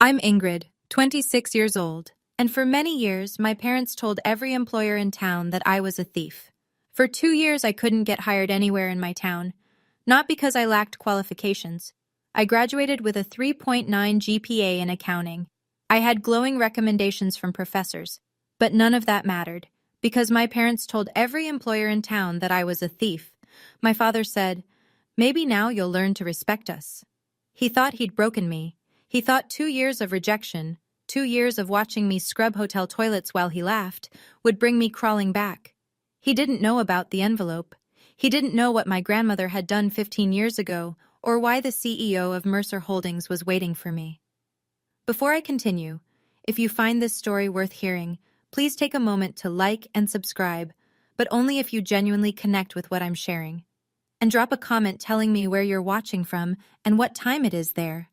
I'm Ingrid, 26 years old, and for many years my parents told every employer in town that I was a thief. For 2 years I couldn't get hired anywhere in my town, not because I lacked qualifications. I graduated with a 3.9 GPA in accounting. I had glowing recommendations from professors, but none of that mattered, because my parents told every employer in town that I was a thief. My father said, "Maybe now you'll learn to respect us." He thought he'd broken me. He thought 2 years of rejection, 2 years of watching me scrub hotel toilets while he laughed, would bring me crawling back. He didn't know about the envelope. He didn't know what my grandmother had done 15 years ago, or why the CEO of Mercer Holdings was waiting for me. Before I continue, if you find this story worth hearing, please take a moment to like and subscribe, but only if you genuinely connect with what I'm sharing. And drop a comment telling me where you're watching from and what time it is there.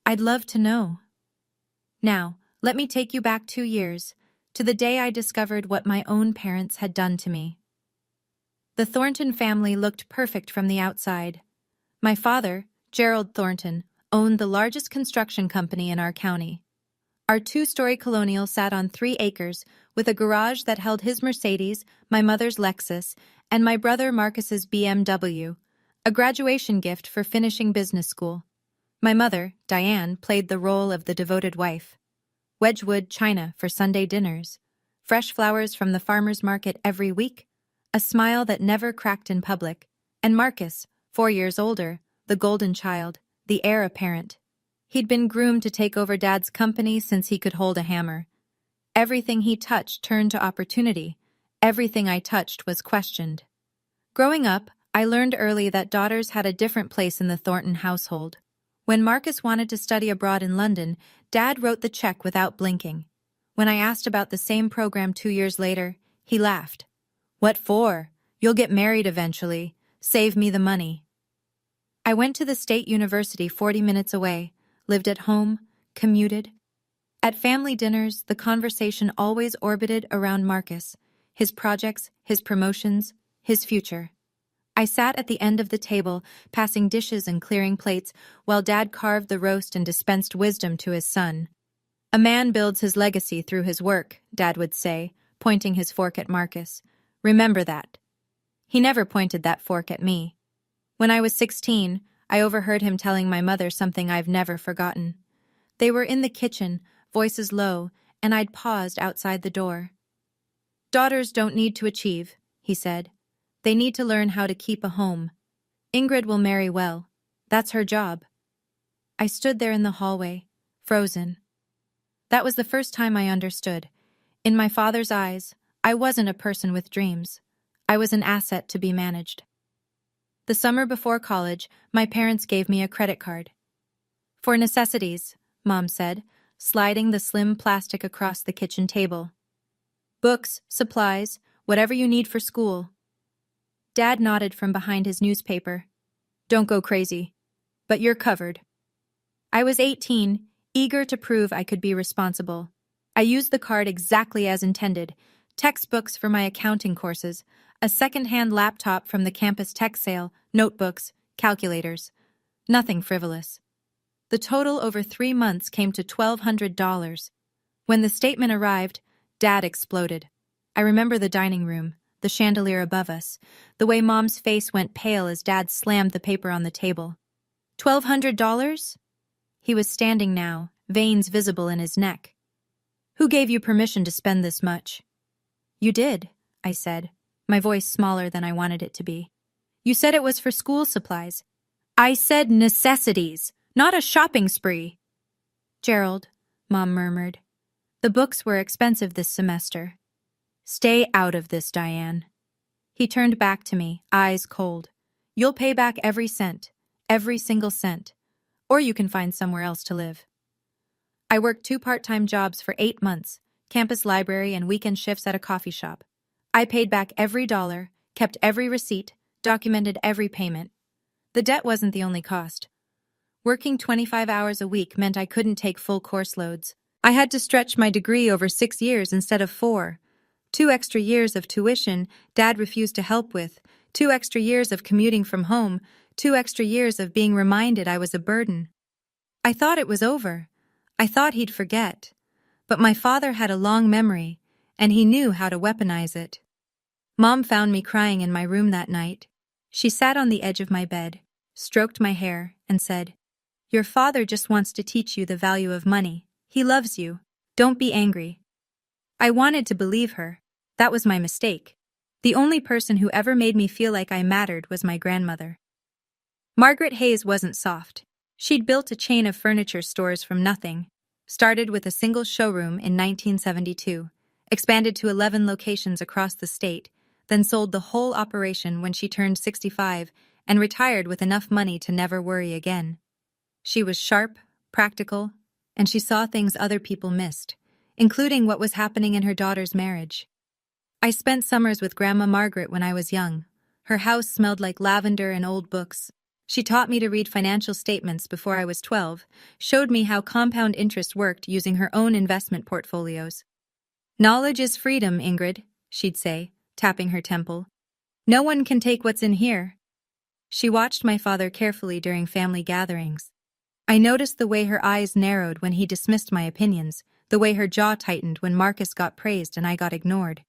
I'd love to know. Now, let me take you back 2 years, to the day I discovered what my own parents had done to me. The Thornton family looked perfect from the outside. My father, Gerald Thornton, owned the largest construction company in our county. Our 2-story colonial sat on 3 acres, with a garage that held his Mercedes, my mother's Lexus, and my brother Marcus's BMW, a graduation gift for finishing business school. My mother, Diane, played the role of the devoted wife. Wedgwood china for Sunday dinners, fresh flowers from the farmer's market every week, a smile that never cracked in public, and Marcus, 4 years older, the golden child, the heir apparent. He'd been groomed to take over Dad's company since he could hold a hammer. Everything he touched turned to opportunity. Everything I touched was questioned. Growing up, I learned early that daughters had a different place in the Thornton household. When Marcus wanted to study abroad in London, Dad wrote the check without blinking. When I asked about the same program 2 years later, he laughed. "What for? You'll get married eventually. Save me the money." I went to the state university 40 minutes away, lived at home, commuted. At family dinners, the conversation always orbited around Marcus, his projects, his promotions, his future. I sat at the end of the table, passing dishes and clearing plates, while Dad carved the roast and dispensed wisdom to his son. "A man builds his legacy through his work," Dad would say, pointing his fork at Marcus. "Remember that." He never pointed that fork at me. When I was 16, I overheard him telling my mother something I've never forgotten. They were in the kitchen, voices low, and I'd paused outside the door. "Daughters don't need to achieve," he said. "They need to learn how to keep a home. Ingrid will marry well. That's her job." I stood there in the hallway, frozen. That was the first time I understood. In my father's eyes, I wasn't a person with dreams. I was an asset to be managed. The summer before college, my parents gave me a credit card. "For necessities," Mom said, sliding the slim plastic across the kitchen table. "Books, supplies, whatever you need for school." Dad nodded from behind his newspaper. "Don't go crazy. But you're covered." I was 18, eager to prove I could be responsible. I used the card exactly as intended: textbooks for my accounting courses, a second-hand laptop from the campus tech sale, notebooks, calculators. Nothing frivolous. The total over 3 months came to $1,200. When the statement arrived, Dad exploded. I remember the dining room, the chandelier above us, the way Mom's face went pale as Dad slammed the paper on the table. $1,200? He was standing now, veins visible in his neck. "Who gave you permission to spend this much?" "You did," I said, my voice smaller than I wanted it to be. "You said it was for school supplies." "I said necessities, not a shopping spree." "Gerald," Mom murmured. "The books were expensive this semester." "Stay out of this, Diane." He turned back to me, eyes cold. "You'll pay back every cent, every single cent, or you can find somewhere else to live." I worked 2 part-time jobs for 8 months, campus library and weekend shifts at a coffee shop. I paid back every dollar, kept every receipt, documented every payment. The debt wasn't the only cost. Working 25 hours a week meant I couldn't take full course loads. I had to stretch my degree over 6 years instead of 4. 2 extra years of tuition Dad refused to help with, 2 extra years of commuting from home, 2 extra years of being reminded I was a burden. I thought it was over. I thought he'd forget, but my father had a long memory, and he knew how to weaponize it. Mom found me crying in my room that night. She sat on the edge of my bed, stroked my hair, and said, "Your father just wants to teach you the value of money. He loves you. Don't be angry." I wanted to believe her. That was my mistake. The only person who ever made me feel like I mattered was my grandmother. Margaret Hayes wasn't soft. She'd built a chain of furniture stores from nothing, started with a single showroom in 1972, expanded to 11 locations across the state, then sold the whole operation when she turned 65 and retired with enough money to never worry again. She was sharp, practical, and she saw things other people missed, including what was happening in her daughter's marriage. I spent summers with Grandma Margaret when I was young. Her house smelled like lavender and old books. She taught me to read financial statements before I was 12, showed me how compound interest worked using her own investment portfolios. "Knowledge is freedom, Ingrid," she'd say, tapping her temple. "No one can take what's in here." She watched my father carefully during family gatherings. I noticed the way her eyes narrowed when he dismissed my opinions, the way her jaw tightened when Marcus got praised and I got ignored.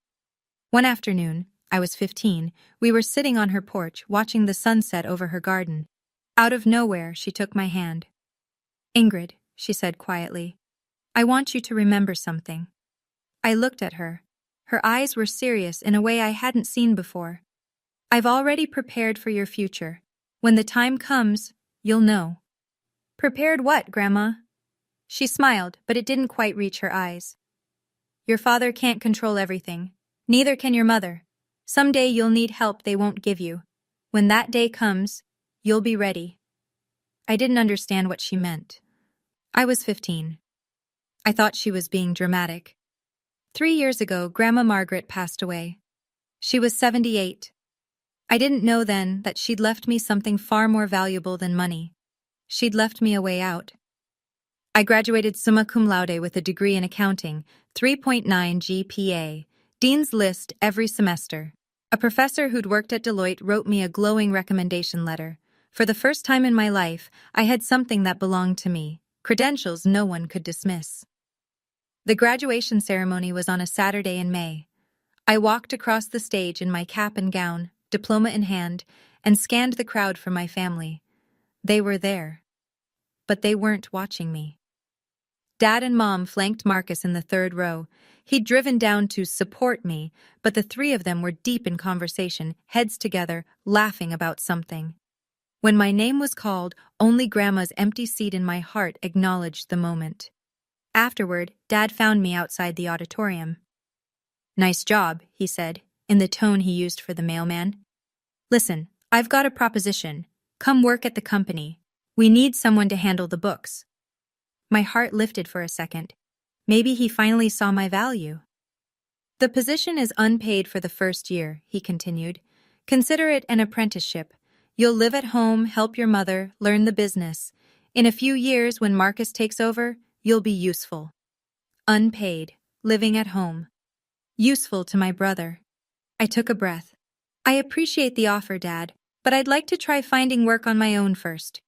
One afternoon, I was 15, we were sitting on her porch watching the sunset over her garden. Out of nowhere, she took my hand. "Ingrid," she said quietly, "I want you to remember something." I looked at her. Her eyes were serious in a way I hadn't seen before. "I've already prepared for your future. When the time comes, you'll know." "Prepared what, Grandma?" She smiled, but it didn't quite reach her eyes. "Your father can't control everything. Neither can your mother. Someday you'll need help they won't give you. When that day comes, you'll be ready." I didn't understand what she meant. I was 15. I thought she was being dramatic. 3 years ago, Grandma Margaret passed away. She was 78. I didn't know then that she'd left me something far more valuable than money. She'd left me a way out. I graduated summa cum laude with a degree in accounting, 3.9 GPA, Dean's List every semester. A professor who'd worked at Deloitte wrote me a glowing recommendation letter. For the first time in my life, I had something that belonged to me, credentials no one could dismiss. The graduation ceremony was on a Saturday in May. I walked across the stage in my cap and gown, diploma in hand, and scanned the crowd for my family. They were there. But they weren't watching me. Dad and Mom flanked Marcus in the third row. He'd driven down to support me, but the three of them were deep in conversation, heads together, laughing about something. When my name was called, only Grandma's empty seat in my heart acknowledged the moment. Afterward, Dad found me outside the auditorium. "Nice job," he said, in the tone he used for the mailman. "Listen, I've got a proposition. Come work at the company. We need someone to handle the books." My heart lifted for a second. Maybe he finally saw my value. "The position is unpaid for the first year," he continued. "Consider it an apprenticeship. You'll live at home, help your mother, learn the business. In a few years, when Marcus takes over, you'll be useful." Unpaid, living at home. Useful to my brother. I took a breath. "I appreciate the offer, Dad, but I'd like to try finding work on my own first.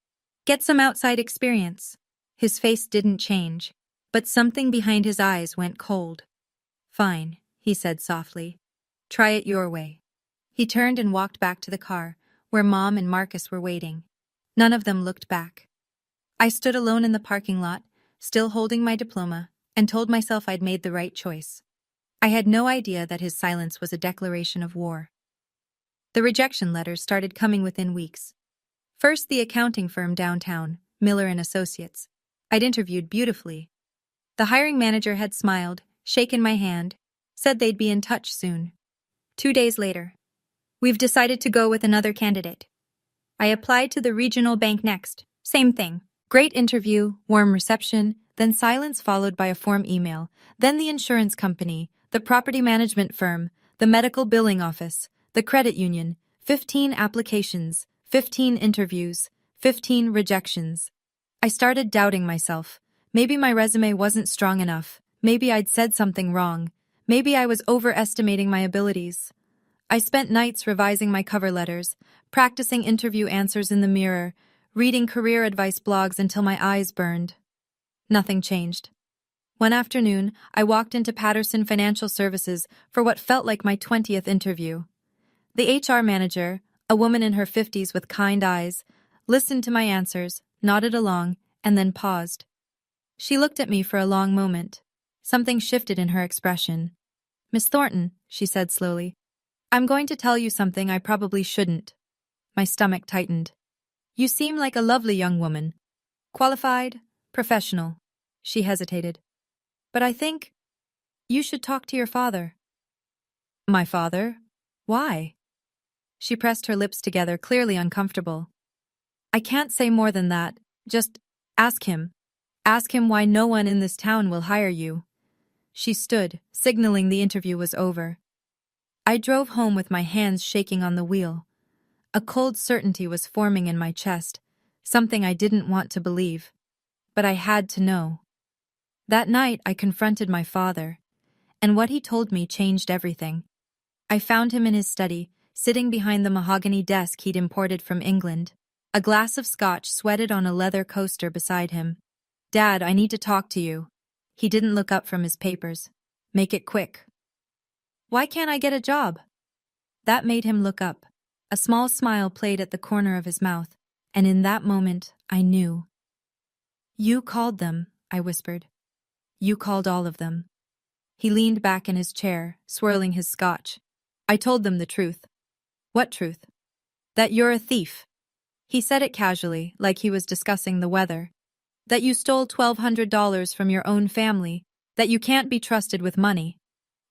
Get some outside experience." His face didn't change, but something behind his eyes went cold. "Fine," he said softly. "Try it your way." He turned and walked back to the car, where Mom and Marcus were waiting. None of them looked back. I stood alone in the parking lot, still holding my diploma, and told myself I'd made the right choice. I had no idea that his silence was a declaration of war. The rejection letters started coming within weeks. First, the accounting firm downtown, Miller and Associates. I'd interviewed beautifully. The hiring manager had smiled, shaken my hand, said they'd be in touch soon. 2 days later, "We've decided to go with another candidate." I applied to the regional bank next. Same thing. Great interview, warm reception, then silence followed by a form email, then the insurance company, the property management firm, the medical billing office, the credit union, 15 applications, 15 interviews, 15 rejections. I started doubting myself. Maybe my resume wasn't strong enough. Maybe I'd said something wrong. Maybe I was overestimating my abilities. I spent nights revising my cover letters, practicing interview answers in the mirror, reading career advice blogs until my eyes burned. Nothing changed. One afternoon, I walked into Patterson Financial Services for what felt like my 20th interview. The HR manager, a woman in her 50s with kind eyes, listened to my answers, nodded along, and then paused. She looked at me for a long moment. Something shifted in her expression. "Miss Thornton," she said slowly, "I'm going to tell you something I probably shouldn't." My stomach tightened. "You seem like a lovely young woman. Qualified, professional." She hesitated. "But I think you should talk to your father." "My father? Why?" She pressed her lips together, clearly uncomfortable. "I can't say more than that. Just ask him. Ask him why no one in this town will hire you." She stood, signaling the interview was over. I drove home with my hands shaking on the wheel. A cold certainty was forming in my chest, something I didn't want to believe. But I had to know. That night I confronted my father, and what he told me changed everything. I found him in his study, sitting behind the mahogany desk he'd imported from England. A glass of scotch sweated on a leather coaster beside him. "Dad, I need to talk to you." He didn't look up from his papers. "Make it quick." "Why can't I get a job?" That made him look up. A small smile played at the corner of his mouth, and in that moment, I knew. "You called them," I whispered. "You called all of them." He leaned back in his chair, swirling his scotch. "I told them the truth." "What truth?" "That you're a thief." He said it casually, like he was discussing the weather. "That you stole $1,200 from your own family. That you can't be trusted with money."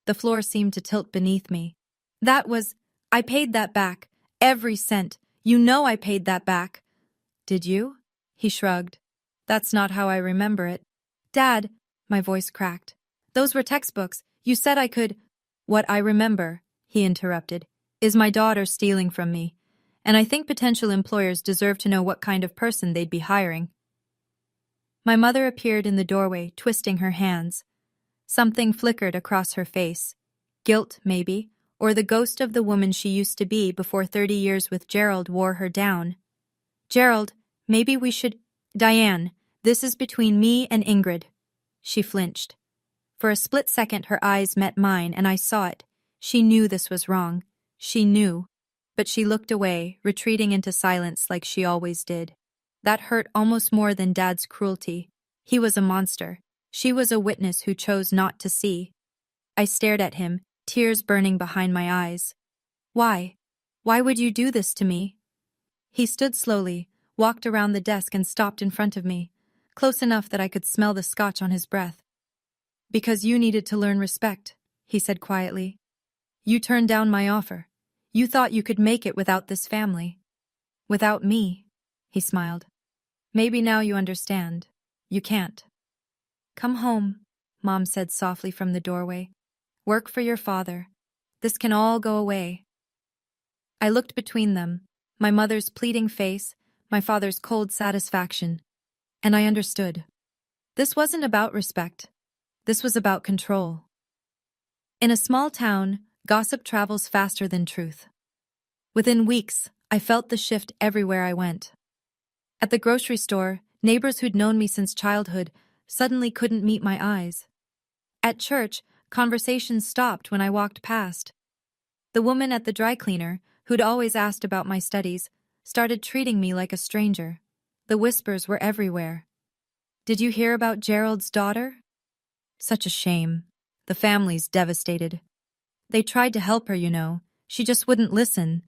The floor seemed to tilt beneath me. I paid that back. Every cent. You know I paid that back." "Did you?" He shrugged. "That's not how I remember it." "Dad," my voice cracked. "Those were textbooks. You said I could—" "What I remember," he interrupted, "is my daughter stealing from me. And I think potential employers deserve to know what kind of person they'd be hiring." My mother appeared in the doorway, twisting her hands. Something flickered across her face. Guilt, maybe, or the ghost of the woman she used to be before 30 years with Gerald wore her down. "Gerald, maybe we should—" "Diane, this is between me and Ingrid." She flinched. For a split second her eyes met mine and I saw it. She knew this was wrong. She knew. But she looked away, retreating into silence like she always did. That hurt almost more than Dad's cruelty. He was a monster. She was a witness who chose not to see. I stared at him, tears burning behind my eyes. "Why? Why would you do this to me?" He stood slowly, walked around the desk and stopped in front of me, close enough that I could smell the scotch on his breath. "Because you needed to learn respect," he said quietly. "You turned down my offer. You thought you could make it without this family." "Without me," he smiled. "Maybe now you understand. You can't." "Come home," Mom said softly from the doorway. "Work for your father. This can all go away." I looked between them, my mother's pleading face, my father's cold satisfaction, and I understood. This wasn't about respect. This was about control. In a small town, gossip travels faster than truth. Within weeks, I felt the shift everywhere I went. At the grocery store, neighbors who'd known me since childhood suddenly couldn't meet my eyes. At church, conversations stopped when I walked past. The woman at the dry cleaner, who'd always asked about my studies, started treating me like a stranger. The whispers were everywhere. "Did you hear about Gerald's daughter?" Such a shame. The family's devastated. They tried to help her, you know. She just wouldn't listen.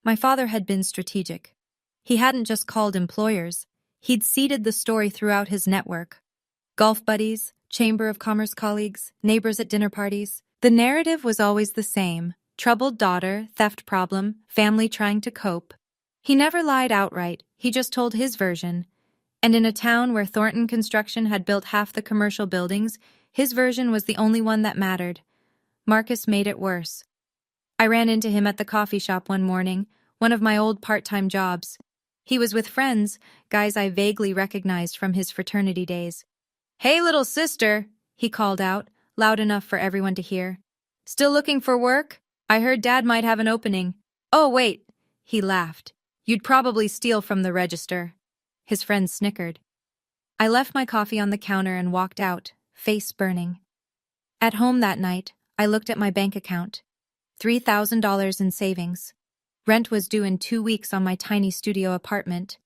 My father had been strategic. He hadn't just called employers. He'd seeded the story throughout his network. Golf buddies, Chamber of Commerce colleagues, neighbors at dinner parties. The narrative was always the same. Troubled daughter, theft problem, family trying to cope. He never lied outright, he just told his version. And in a town where Thornton Construction had built half the commercial buildings, his version was the only one that mattered. Marcus made it worse. I ran into him at the coffee shop one morning, one of my old part-time jobs. He was with friends, guys I vaguely recognized from his fraternity days. "Hey, little sister," he called out, loud enough for everyone to hear. "Still looking for work? I heard Dad might have an opening." "Oh, wait," he laughed. "You'd probably steal from the register." His friends snickered. I left my coffee on the counter and walked out, face burning. At home that night, I looked at my bank account. $3,000 in savings. Rent was due in 2 weeks on my tiny studio apartment.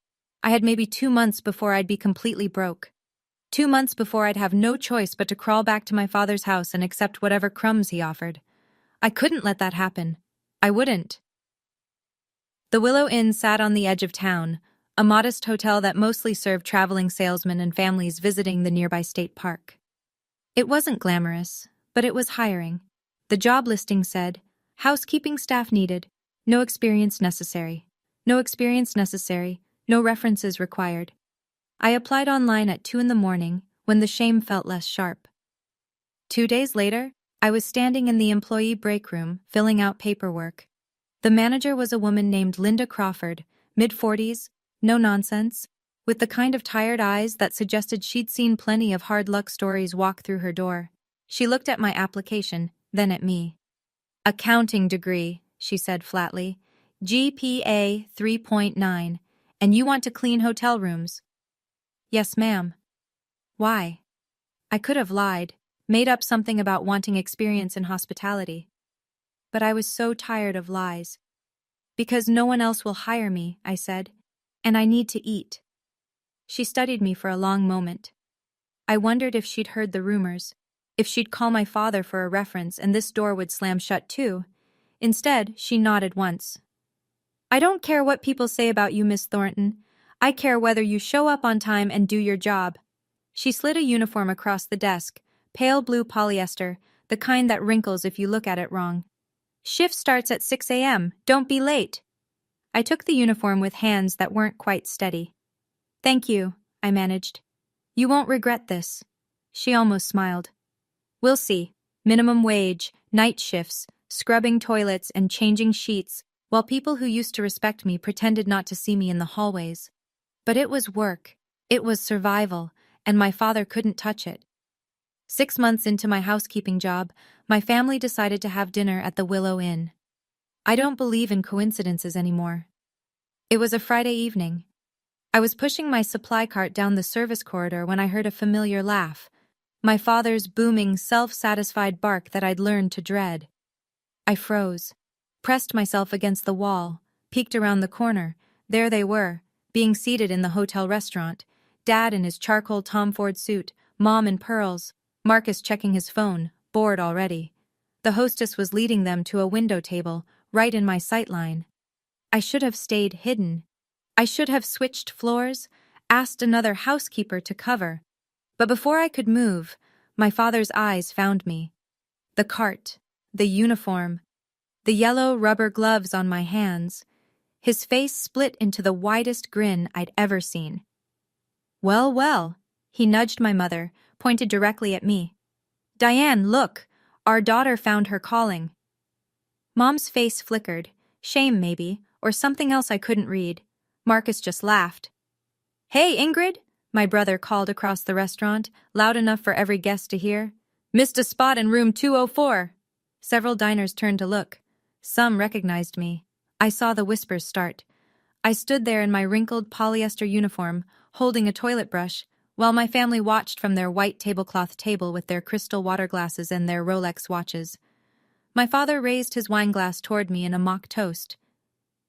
I had maybe 2 months before I'd be completely broke. 2 months before I'd have no choice but to crawl back to my father's house and accept whatever crumbs he offered. I couldn't let that happen. I wouldn't. The Willow Inn sat on the edge of town, a modest hotel that mostly served traveling salesmen and families visiting the nearby state park. It wasn't glamorous, but it was hiring. The job listing said, housekeeping staff needed, no experience necessary. No experience necessary, no references required. I applied online at 2 a.m. when the shame felt less sharp. 2 days later, I was standing in the employee break room, filling out paperwork. The manager was a woman named Linda Crawford, mid-40s, no nonsense, with the kind of tired eyes that suggested she'd seen plenty of hard luck stories walk through her door. She looked at my application, then at me. Accounting degree, she said flatly. GPA 3.9, and you want to clean hotel rooms? Yes, ma'am. Why? I could have lied, made up something about wanting experience in hospitality. But I was so tired of lies. Because no one else will hire me, I said, and I need to eat. She studied me for a long moment. I wondered if she'd heard the rumors, if she'd call my father for a reference and this door would slam shut too. Instead, she nodded once. I don't care what people say about you, Miss Thornton. I care whether you show up on time and do your job. She slid a uniform across the desk, pale blue polyester, the kind that wrinkles if you look at it wrong. Shift starts at 6 a.m. Don't be late. I took the uniform with hands that weren't quite steady. Thank you, I managed. You won't regret this. She almost smiled. We'll see. Minimum wage, night shifts, scrubbing toilets and changing sheets, while people who used to respect me pretended not to see me in the hallways. But it was work. It was survival, and my father couldn't touch it. 6 months into my housekeeping job, my family decided to have dinner at the Willow Inn. I don't believe in coincidences anymore. It was a Friday evening. I was pushing my supply cart down the service corridor when I heard a familiar laugh, my father's booming, self-satisfied bark that I'd learned to dread. I froze, pressed myself against the wall, peeked around the corner. There they were, being seated in the hotel restaurant, Dad in his charcoal Tom Ford suit, Mom in pearls, Marcus checking his phone, bored already. The hostess was leading them to a window table, right in my sightline. I should have stayed hidden. I should have switched floors, asked another housekeeper to cover. But before I could move, my father's eyes found me. The cart, the uniform, the yellow rubber gloves on my hands. His face split into the widest grin I'd ever seen. Well, well, he nudged my mother, pointed directly at me. Diane, look, our daughter found her calling. Mom's face flickered, shame maybe, or something else I couldn't read. Marcus just laughed. Hey, Ingrid, my brother called across the restaurant, loud enough for every guest to hear. Missed a spot in room 204. Several diners turned to look. Some recognized me. I saw the whispers start. I stood there in my wrinkled polyester uniform, holding a toilet brush, while my family watched from their white tablecloth table with their crystal water glasses and their Rolex watches. My father raised his wineglass toward me in a mock toast.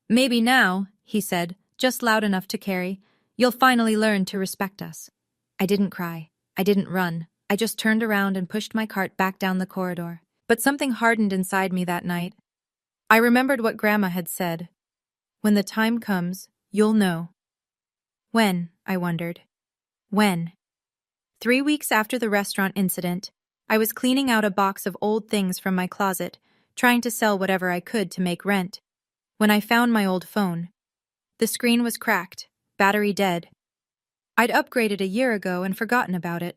Maybe now, he said, just loud enough to carry, you'll finally learn to respect us. I didn't cry. I didn't run. I just turned around and pushed my cart back down the corridor. But something hardened inside me that night. I remembered what Grandma had said. When the time comes, you'll know. When, I wondered. When? 3 weeks after the restaurant incident, I was cleaning out a box of old things from my closet, trying to sell whatever I could to make rent, when I found my old phone. The screen was cracked, battery dead. I'd upgraded a year ago and forgotten about it.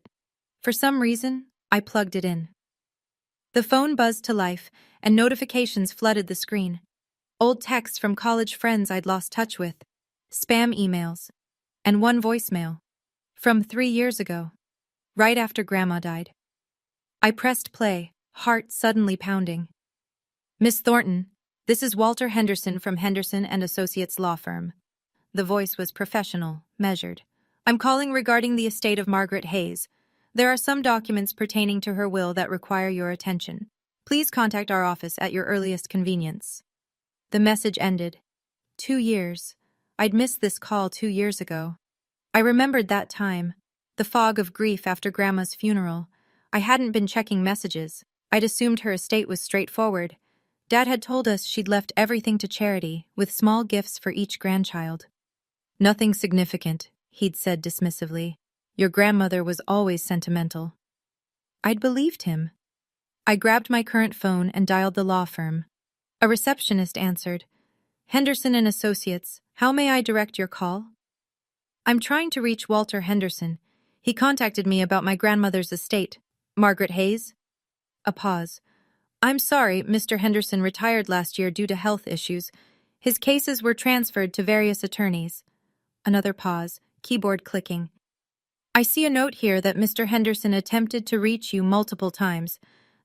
For some reason, I plugged it in. The phone buzzed to life, and notifications flooded the screen. Old texts from college friends I'd lost touch with, spam emails, and one voicemail. From 3 years ago, right after Grandma died. I pressed play, heart suddenly pounding. Miss Thornton, this is Walter Henderson from Henderson and Associates Law Firm. The voice was professional, measured. I'm calling regarding the estate of Margaret Hayes. There are some documents pertaining to her will that require your attention. Please contact our office at your earliest convenience. The message ended. 2 years. I'd missed this call 2 years ago. I remembered that time. The fog of grief after Grandma's funeral. I hadn't been checking messages. I'd assumed her estate was straightforward. Dad had told us she'd left everything to charity, with small gifts for each grandchild. Nothing significant, he'd said dismissively. Your grandmother was always sentimental. I'd believed him. I grabbed my current phone and dialed the law firm. A receptionist answered. Henderson and Associates, how may I direct your call? I'm trying to reach Walter Henderson. He contacted me about my grandmother's estate. Margaret Hayes? A pause. I'm sorry, Mr. Henderson retired last year due to health issues. His cases were transferred to various attorneys. Another pause, keyboard clicking. I see a note here that Mr. Henderson attempted to reach you multiple times.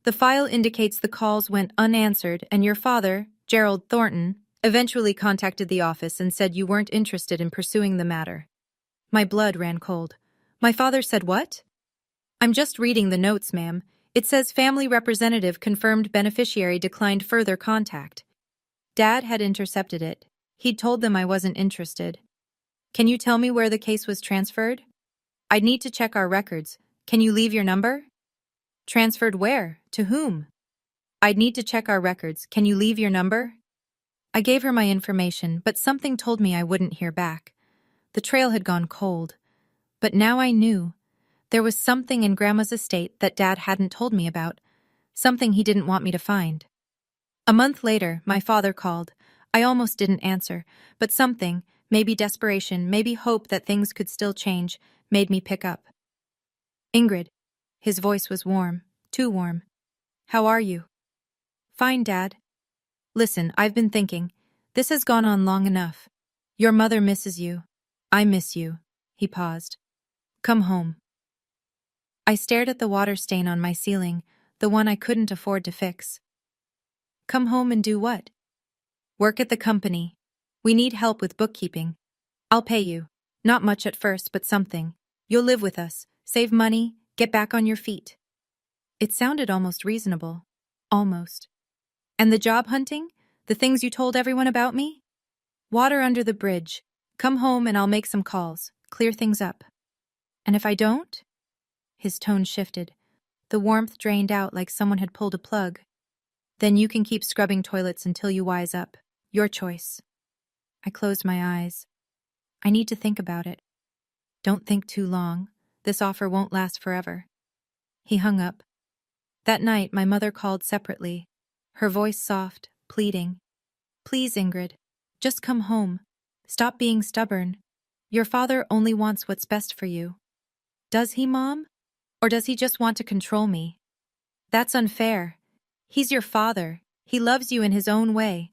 The file indicates the calls went unanswered and your father, Gerald Thornton, eventually contacted the office and said you weren't interested in pursuing the matter. My blood ran cold. My father said what? I'm just reading the notes, ma'am. It says family representative confirmed beneficiary declined further contact. Dad had intercepted it. He'd told them I wasn't interested. Can you tell me where the case was transferred? I'd need to check our records. Can you leave your number? Transferred where? To whom? I'd need to check our records. Can you leave your number? I gave her my information, but something told me I wouldn't hear back. The trail had gone cold. But now I knew. There was something in Grandma's estate that Dad hadn't told me about, something he didn't want me to find. A month later, my father called. I almost didn't answer, but something, maybe desperation, maybe hope that things could still change, made me pick up. Ingrid. His voice was warm, too warm. How are you? Fine, Dad. Listen, I've been thinking. This has gone on long enough. Your mother misses you. I miss you. He paused. Come home. I stared at the water stain on my ceiling, the one I couldn't afford to fix. Come home and do what? Work at the company. We need help with bookkeeping. I'll pay you. Not much at first, but something. You'll live with us, save money, get back on your feet. It sounded almost reasonable. Almost. And the job hunting? The things you told everyone about me? Water under the bridge. Come home and I'll make some calls, clear things up. And if I don't? His tone shifted. The warmth drained out like someone had pulled a plug. Then you can keep scrubbing toilets until you wise up. Your choice. I closed my eyes. I need to think about it. Don't think too long. This offer won't last forever. He hung up. That night, my mother called separately, her voice soft, pleading. Please, Ingrid, just come home. Stop being stubborn. Your father only wants what's best for you. Does he, Mom? Or does he just want to control me? That's unfair. He's your father. He loves you in his own way.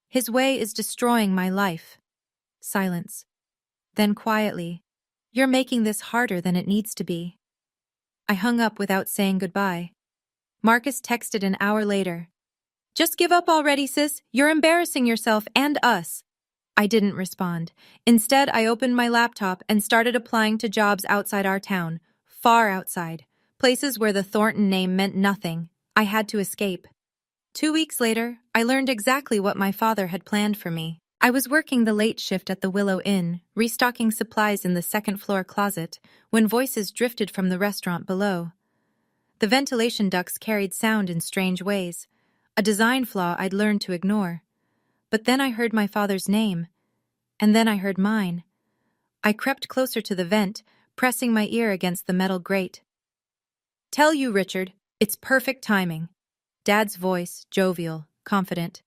His way is destroying my life. Silence. Then quietly, you're making this harder than it needs to be. I hung up without saying goodbye. Marcus texted an hour later. Just give up already, sis. You're embarrassing yourself and us. I didn't respond. Instead, I opened my laptop and started applying to jobs outside our town, far outside, places where the Thornton name meant nothing. I had to escape. 2 weeks later, I learned exactly what my father had planned for me. I was working the late shift at the Willow Inn, restocking supplies in the second-floor closet, when voices drifted from the restaurant below. The ventilation ducts carried sound in strange ways, a design flaw I'd learned to ignore. But then I heard my father's name, and then I heard mine. I crept closer to the vent, pressing my ear against the metal grate. Tell you, Richard, it's perfect timing. Dad's voice, jovial, confident.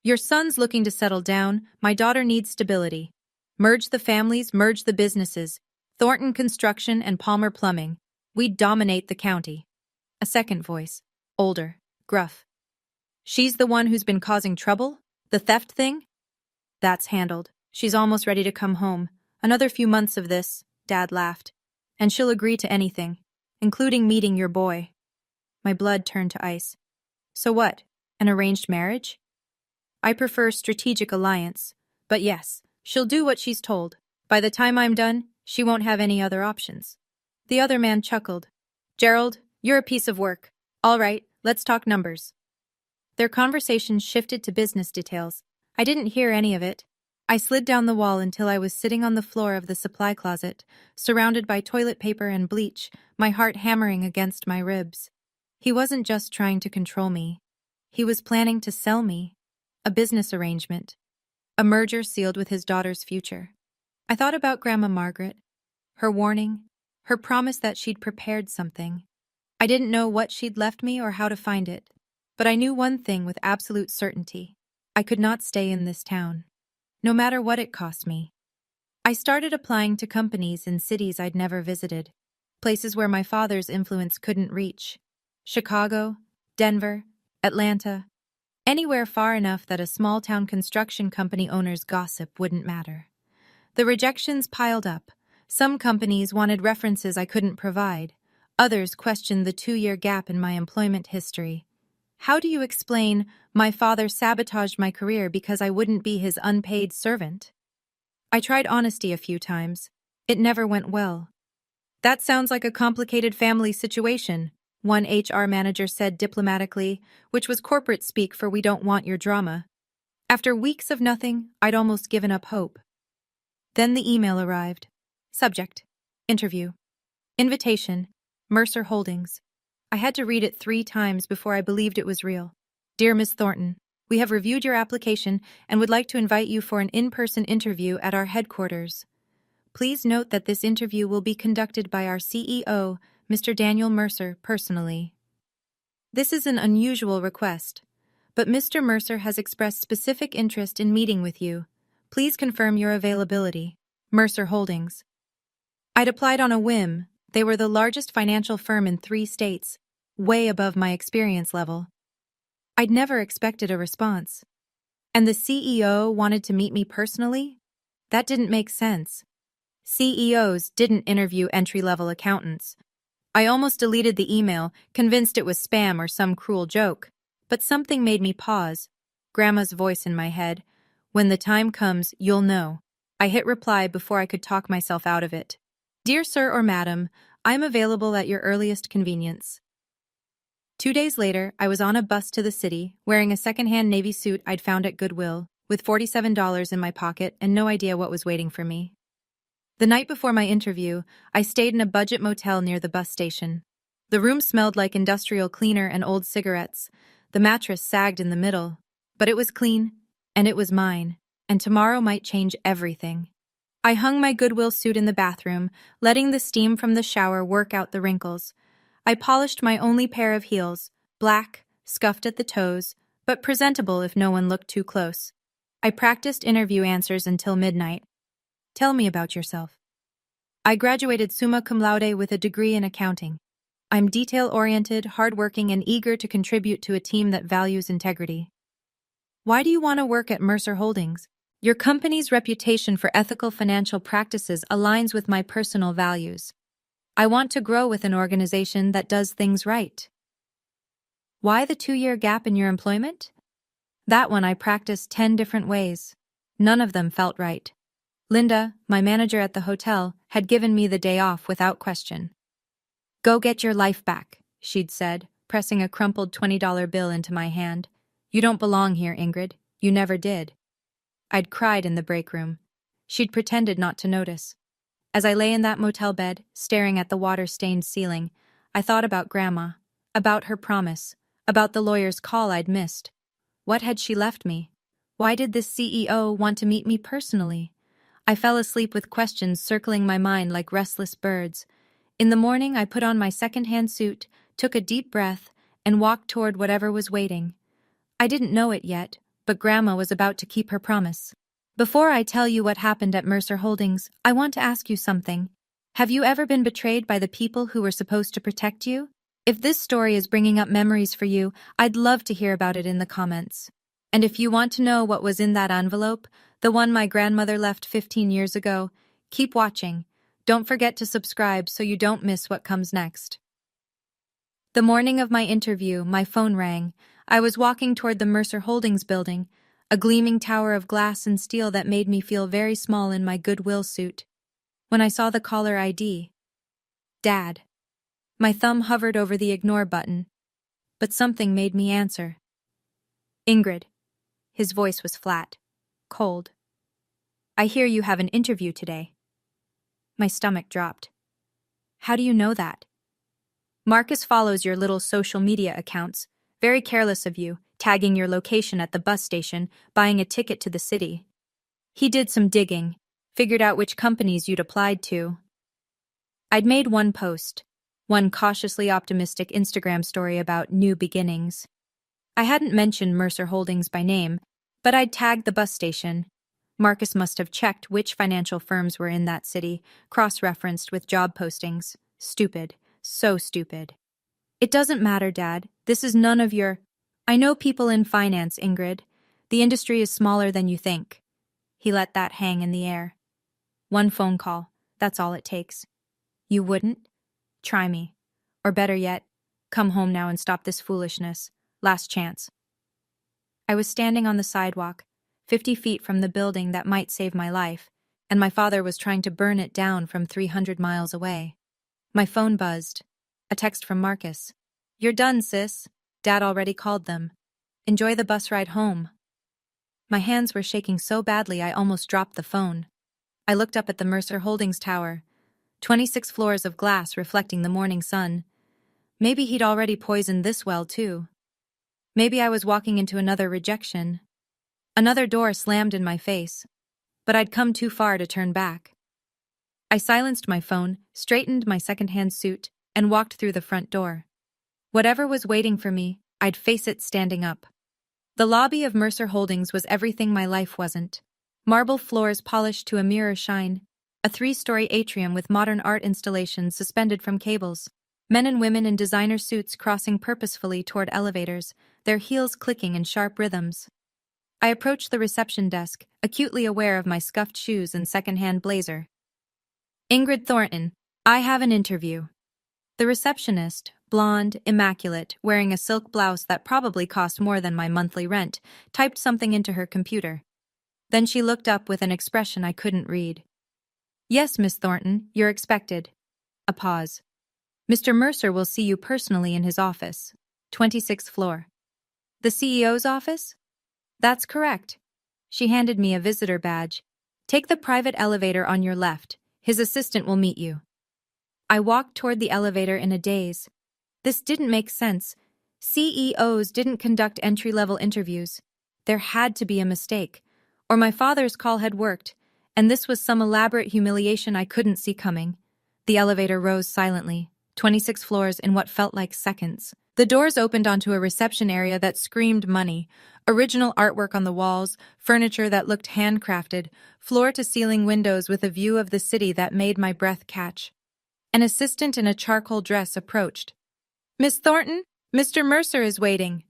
Your son's looking to settle down, my daughter needs stability. Merge the families, merge the businesses. Thornton Construction and Palmer Plumbing. We dominate the county. A second voice, older, gruff. She's the one who's been causing trouble? The theft thing? That's handled. She's almost ready to come home. Another few months of this, Dad laughed. And she'll agree to anything, including meeting your boy. My blood turned to ice. So what, an arranged marriage? I prefer strategic alliance. But yes, she'll do what she's told. By the time I'm done, She won't have any other options. The other man chuckled. Gerald, you're a piece of work. All right, let's talk numbers. Their conversation shifted to business details. I didn't hear any of it. I slid down the wall until I was sitting on the floor of the supply closet, surrounded by toilet paper and bleach, my heart hammering against my ribs. He wasn't just trying to control me. He was planning to sell me. A business arrangement. A merger sealed with his daughter's future. I thought about Grandma Margaret. Her warning. Her promise that she'd prepared something. I didn't know what she'd left me or how to find it. But I knew one thing with absolute certainty. I could not stay in this town. No matter what it cost me. I started applying to companies in cities I'd never visited. Places where my father's influence couldn't reach. Chicago, Denver, Atlanta. Anywhere far enough that a small-town construction company owner's gossip wouldn't matter. The rejections piled up. Some companies wanted references I couldn't provide. Others questioned the 2-year gap in my employment history. How do you explain, my father sabotaged my career because I wouldn't be his unpaid servant? I tried honesty a few times. It never went well. That sounds like a complicated family situation, one HR manager said diplomatically, which was corporate speak for we don't want your drama. After weeks of nothing, I'd almost given up hope. Then the email arrived. Subject: Interview. Invitation: Mercer Holdings. I had to read it 3 times before I believed it was real. Dear Ms. Thornton, we have reviewed your application and would like to invite you for an in-person interview at our headquarters. Please note that this interview will be conducted by our CEO, Mr. Daniel Mercer, personally. This is an unusual request, but Mr. Mercer has expressed specific interest in meeting with you. Please confirm your availability. Mercer Holdings. I'd applied on a whim. They were the largest financial firm in 3 states, way above my experience level. I'd never expected a response. And the CEO wanted to meet me personally? That didn't make sense. CEOs didn't interview entry-level accountants. I almost deleted the email, convinced it was spam or some cruel joke. But something made me pause. Grandma's voice in my head. When the time comes, you'll know. I hit reply before I could talk myself out of it. Dear Sir or Madam, I'm available at your earliest convenience. 2 days later, I was on a bus to the city, wearing a second-hand navy suit I'd found at Goodwill, with $47 in my pocket and no idea what was waiting for me. The night before my interview, I stayed in a budget motel near the bus station. The room smelled like industrial cleaner and old cigarettes. The mattress sagged in the middle. But it was clean, and it was mine, and tomorrow might change everything. I hung my Goodwill suit in the bathroom, letting the steam from the shower work out the wrinkles. I polished my only pair of heels, black, scuffed at the toes, but presentable if no one looked too close. I practiced interview answers until midnight. Tell me about yourself. I graduated summa cum laude with a degree in accounting. I'm detail-oriented, hardworking, and eager to contribute to a team that values integrity. Why do you want to work at Mercer Holdings? Your company's reputation for ethical financial practices aligns with my personal values. I want to grow with an organization that does things right. Why the 2-year gap in your employment? That one I practiced 10 different ways. None of them felt right. Linda, my manager at the hotel, had given me the day off without question. Go get your life back, she'd said, pressing a crumpled $20 bill into my hand. You don't belong here, Ingrid. You never did. I'd cried in the break room. She'd pretended not to notice. As I lay in that motel bed, staring at the water-stained ceiling, I thought about Grandma, about her promise, about the lawyer's call I'd missed. What had she left me? Why did this CEO want to meet me personally? I fell asleep with questions circling my mind like restless birds. In the morning, I put on my second-hand suit, took a deep breath, and walked toward whatever was waiting. I didn't know it yet, but Grandma was about to keep her promise. Before I tell you what happened at Mercer Holdings, I want to ask you something. Have you ever been betrayed by the people who were supposed to protect you? If this story is bringing up memories for you, I'd love to hear about it in the comments. And if you want to know what was in that envelope, the one my grandmother left 15 years ago, keep watching. Don't forget to subscribe so you don't miss what comes next. The morning of my interview, my phone rang. I was walking toward the Mercer Holdings building, a gleaming tower of glass and steel that made me feel very small in my Goodwill suit. when I saw the caller ID. Dad. My thumb hovered over the ignore button, but something made me answer. Ingrid. His voice was flat, cold. I hear you have an interview today. My stomach dropped. How do you know that? Marcus follows your little social media accounts. Very careless of you, tagging your location at the bus station, buying a ticket to the city. He did some digging, figured out which companies you'd applied to. I'd made one post, one cautiously optimistic Instagram story about new beginnings. I hadn't mentioned Mercer Holdings by name, but I'd tagged the bus station. Marcus must have checked which financial firms were in that city, cross-referenced with job postings. Stupid. So stupid. It doesn't matter, Dad. This is none of your... I know people in finance, Ingrid. The industry is smaller than you think. He let that hang in the air. One phone call. That's all it takes. You wouldn't? Try me. Or better yet, come home now and stop this foolishness. Last chance. I was standing on the sidewalk, 50 feet from the building that might save my life, and my father was trying to burn it down from 300 miles away. My phone buzzed. A text from Marcus. You're done, sis. Dad already called them. Enjoy the bus ride home. My hands were shaking so badly I almost dropped the phone. I looked up at the Mercer Holdings tower. 26 floors of glass reflecting the morning sun. Maybe he'd already poisoned this well, too. Maybe I was walking into another rejection. Another door slammed in my face. But I'd come too far to turn back. I silenced my phone, straightened my second-hand suit, and walked through the front door. Whatever was waiting for me, I'd face it standing up. The lobby of Mercer Holdings was everything my life wasn't. Marble floors polished to a mirror shine, a 3-story atrium with modern art installations suspended from cables, men and women in designer suits crossing purposefully toward elevators, their heels clicking in sharp rhythms. I approached the reception desk, acutely aware of my scuffed shoes and second-hand blazer. Ingrid Thornton, I have an interview. The receptionist, blonde, immaculate, wearing a silk blouse that probably cost more than my monthly rent, typed something into her computer. Then she looked up with an expression I couldn't read. Yes, Miss Thornton, you're expected. A pause. Mr. Mercer will see you personally in his office, 26th floor. The CEO's office? That's correct. She handed me a visitor badge. Take the private elevator on your left. His assistant will meet you. I walked toward the elevator in a daze. This didn't make sense. CEOs didn't conduct entry-level interviews. There had to be a mistake. Or my father's call had worked, and this was some elaborate humiliation I couldn't see coming. The elevator rose silently, 26 floors in what felt like seconds. The doors opened onto a reception area that screamed money, original artwork on the walls, furniture that looked handcrafted, floor-to-ceiling windows with a view of the city that made my breath catch. An assistant in a charcoal dress approached. Miss Thornton, Mr. Mercer is waiting.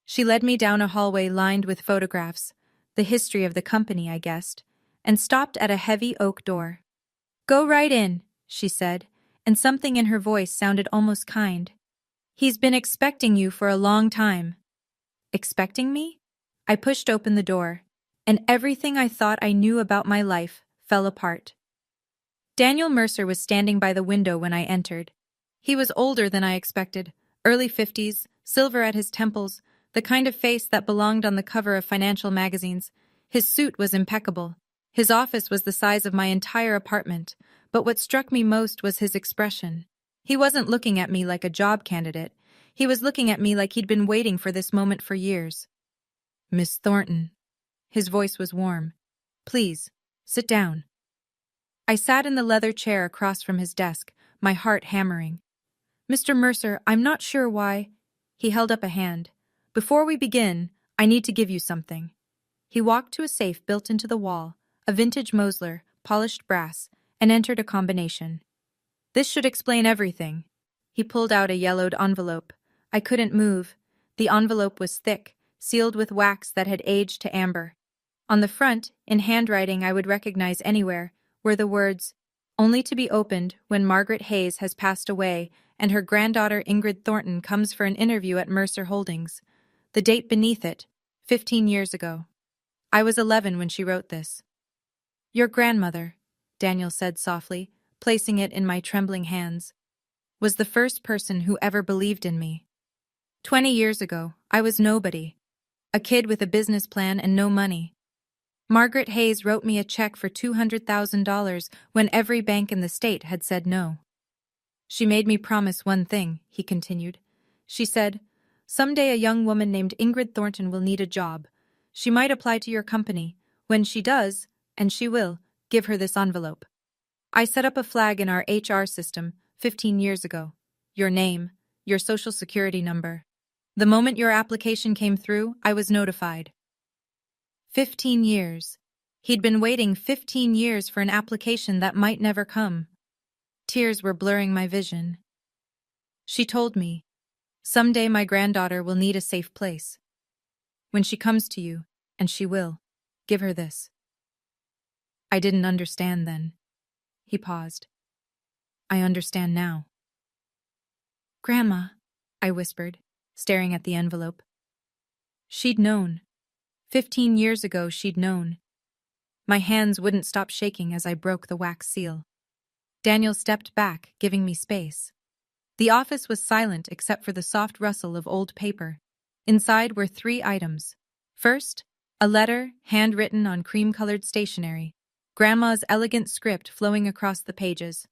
She led me down a hallway lined with photographs, the history of the company, I guessed, and stopped at a heavy oak door. Go right in, she said, and something in her voice sounded almost kind. He's been expecting you for a long time. Expecting me? I pushed open the door, and everything I thought I knew about my life fell apart. Daniel Mercer was standing by the window when I entered. He was older than I expected, early 50s, silver at his temples, the kind of face that belonged on the cover of financial magazines. His suit was impeccable. His office was the size of my entire apartment, but what struck me most was his expression. He wasn't looking at me like a job candidate. He was looking at me like he'd been waiting for this moment for years. Miss Thornton. His voice was warm. Please, sit down. I sat in the leather chair across from his desk, my heart hammering. Mr. Mercer, I'm not sure why. He held up a hand. Before we begin, I need to give you something. He walked to a safe built into the wall, a vintage Mosler, polished brass, and entered a combination. This should explain everything. He pulled out a yellowed envelope. I couldn't move. The envelope was thick, sealed with wax that had aged to amber. On the front, in handwriting I would recognize anywhere, were the words, "Only to be opened when Margaret Hayes has passed away and her granddaughter Ingrid Thornton comes for an interview at Mercer Holdings." The date beneath it, 15 years ago. I was 11 when she wrote this. Your grandmother. Daniel said softly, placing it in my trembling hands, was the first person who ever believed in me. 20 years ago, I was nobody. A kid with a business plan and no money. Margaret Hayes wrote me a check for $200,000 when every bank in the state had said no. She made me promise one thing, he continued. She said, "Someday a young woman named Ingrid Thornton will need a job. She might apply to your company. When she does, and she will, give her this envelope. I set up a flag in our HR system 15 years ago. Your name, your social security number. The moment your application came through, I was notified." 15 years. He'd been waiting 15 years for an application that might never come. Tears were blurring my vision. She told me, "Someday my granddaughter will need a safe place. When she comes to you, and she will, give her this." I didn't understand then. He paused. I understand now. "Grandma," I whispered, staring at the envelope. She'd known. 15 years ago she'd known. My hands wouldn't stop shaking as I broke the wax seal. Daniel stepped back, giving me space. The office was silent except for the soft rustle of old paper. Inside were 3 items. First, a letter, handwritten on cream-colored stationery, Grandma's elegant script flowing across the pages.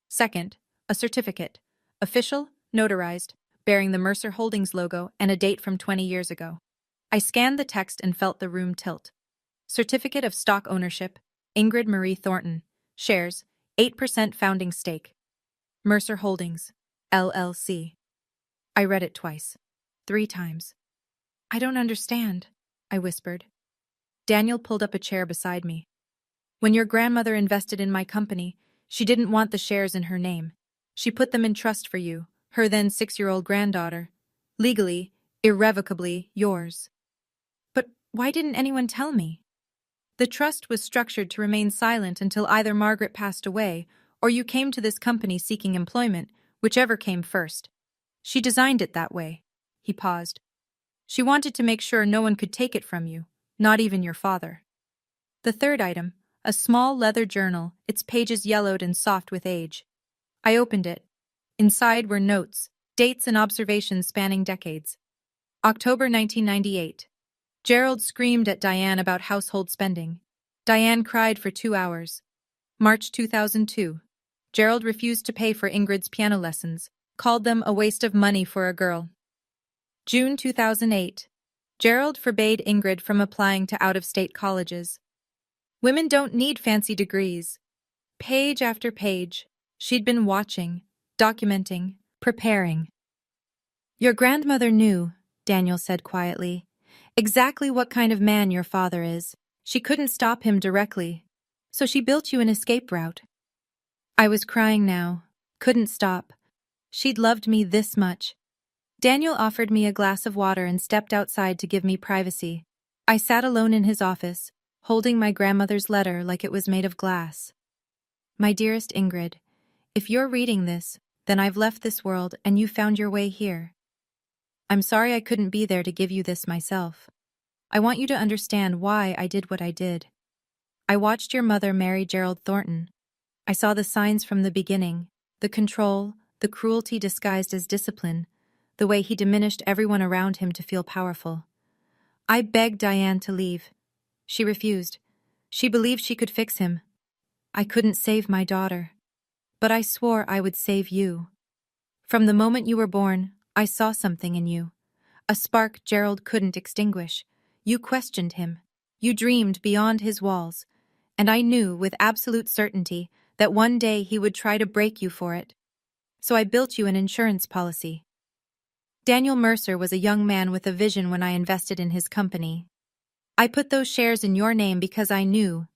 Second, a certificate, official, notarized, bearing the Mercer Holdings logo and a date from 20 years ago. I scanned the text and felt the room tilt. Certificate of stock ownership, Ingrid Marie Thornton. Shares, 8% founding stake. Mercer Holdings, LLC. I read it twice. 3 times. "I don't understand," I whispered. Daniel pulled up a chair beside me. "When your grandmother invested in my company, she didn't want the shares in her name. She put them in trust for you, her then 6-year-old granddaughter. Legally, irrevocably yours." "But why didn't anyone tell me?" "The trust was structured to remain silent until either Margaret passed away or you came to this company seeking employment, whichever came first. She designed it that way." He paused. "She wanted to make sure no one could take it from you, not even your father." The third item, a small leather journal, its pages yellowed and soft with age. I opened it. Inside were notes, dates and observations spanning decades. October 1998. Gerald screamed at Diane about household spending. Diane cried for 2 hours. March 2002. Gerald refused to pay for Ingrid's piano lessons, called them a waste of money for a girl. June 2008. Gerald forbade Ingrid from applying to out-of-state colleges. Women don't need fancy degrees. Page after page, she'd been watching, documenting, preparing. "Your grandmother knew," Daniel said quietly, "exactly what kind of man your father is. She couldn't stop him directly, so she built you an escape route." I was crying now, couldn't stop. She'd loved me this much. Daniel offered me a glass of water and stepped outside to give me privacy. I sat alone in his office, holding my grandmother's letter like it was made of glass. "My dearest Ingrid, if you're reading this, then I've left this world and you found your way here. I'm sorry I couldn't be there to give you this myself. I want you to understand why I did what I did. I watched your mother marry Gerald Thornton. I saw the signs from the beginning, the control, the cruelty disguised as discipline, the way he diminished everyone around him to feel powerful. I begged Diane to leave. She refused. She believed she could fix him. I couldn't save my daughter. But I swore I would save you. From the moment you were born, I saw something in you. A spark Gerald couldn't extinguish. You questioned him. You dreamed beyond his walls. And I knew with absolute certainty that one day he would try to break you for it. So I built you an insurance policy." Daniel Mercer was a young man with a vision when I invested in his company. "I put those shares in your name because I knew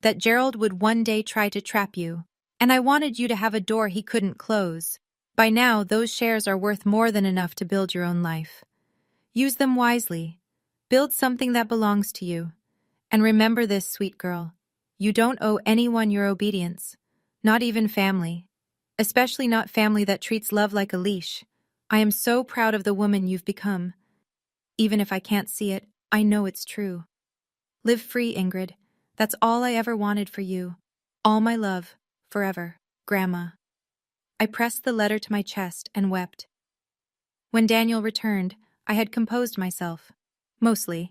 that Gerald would one day try to trap you, and I wanted you to have a door he couldn't close. By now, those shares are worth more than enough to build your own life. Use them wisely. Build something that belongs to you. And remember this, sweet girl. You don't owe anyone your obedience, not even family. Especially not family that treats love like a leash. I am so proud of the woman you've become. Even if I can't see it, I know it's true. Live free, Ingrid. That's all I ever wanted for you. All my love, forever, Grandma. I pressed the letter to my chest and wept. When Daniel returned, I had composed myself. Mostly.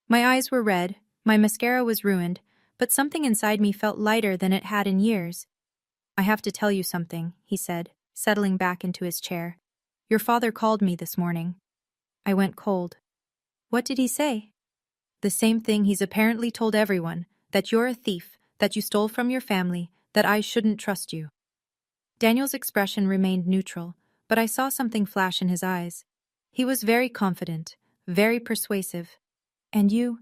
My eyes were red, my mascara was ruined, but something inside me felt lighter than it had in years. I have to tell you something, he said, settling back into his chair. Your father called me this morning. I went cold. What did he say? The same thing he's apparently told everyone, that you're a thief, that you stole from your family, that I shouldn't trust you. Daniel's expression remained neutral, but I saw something flash in his eyes. He was very confident, very persuasive. And you?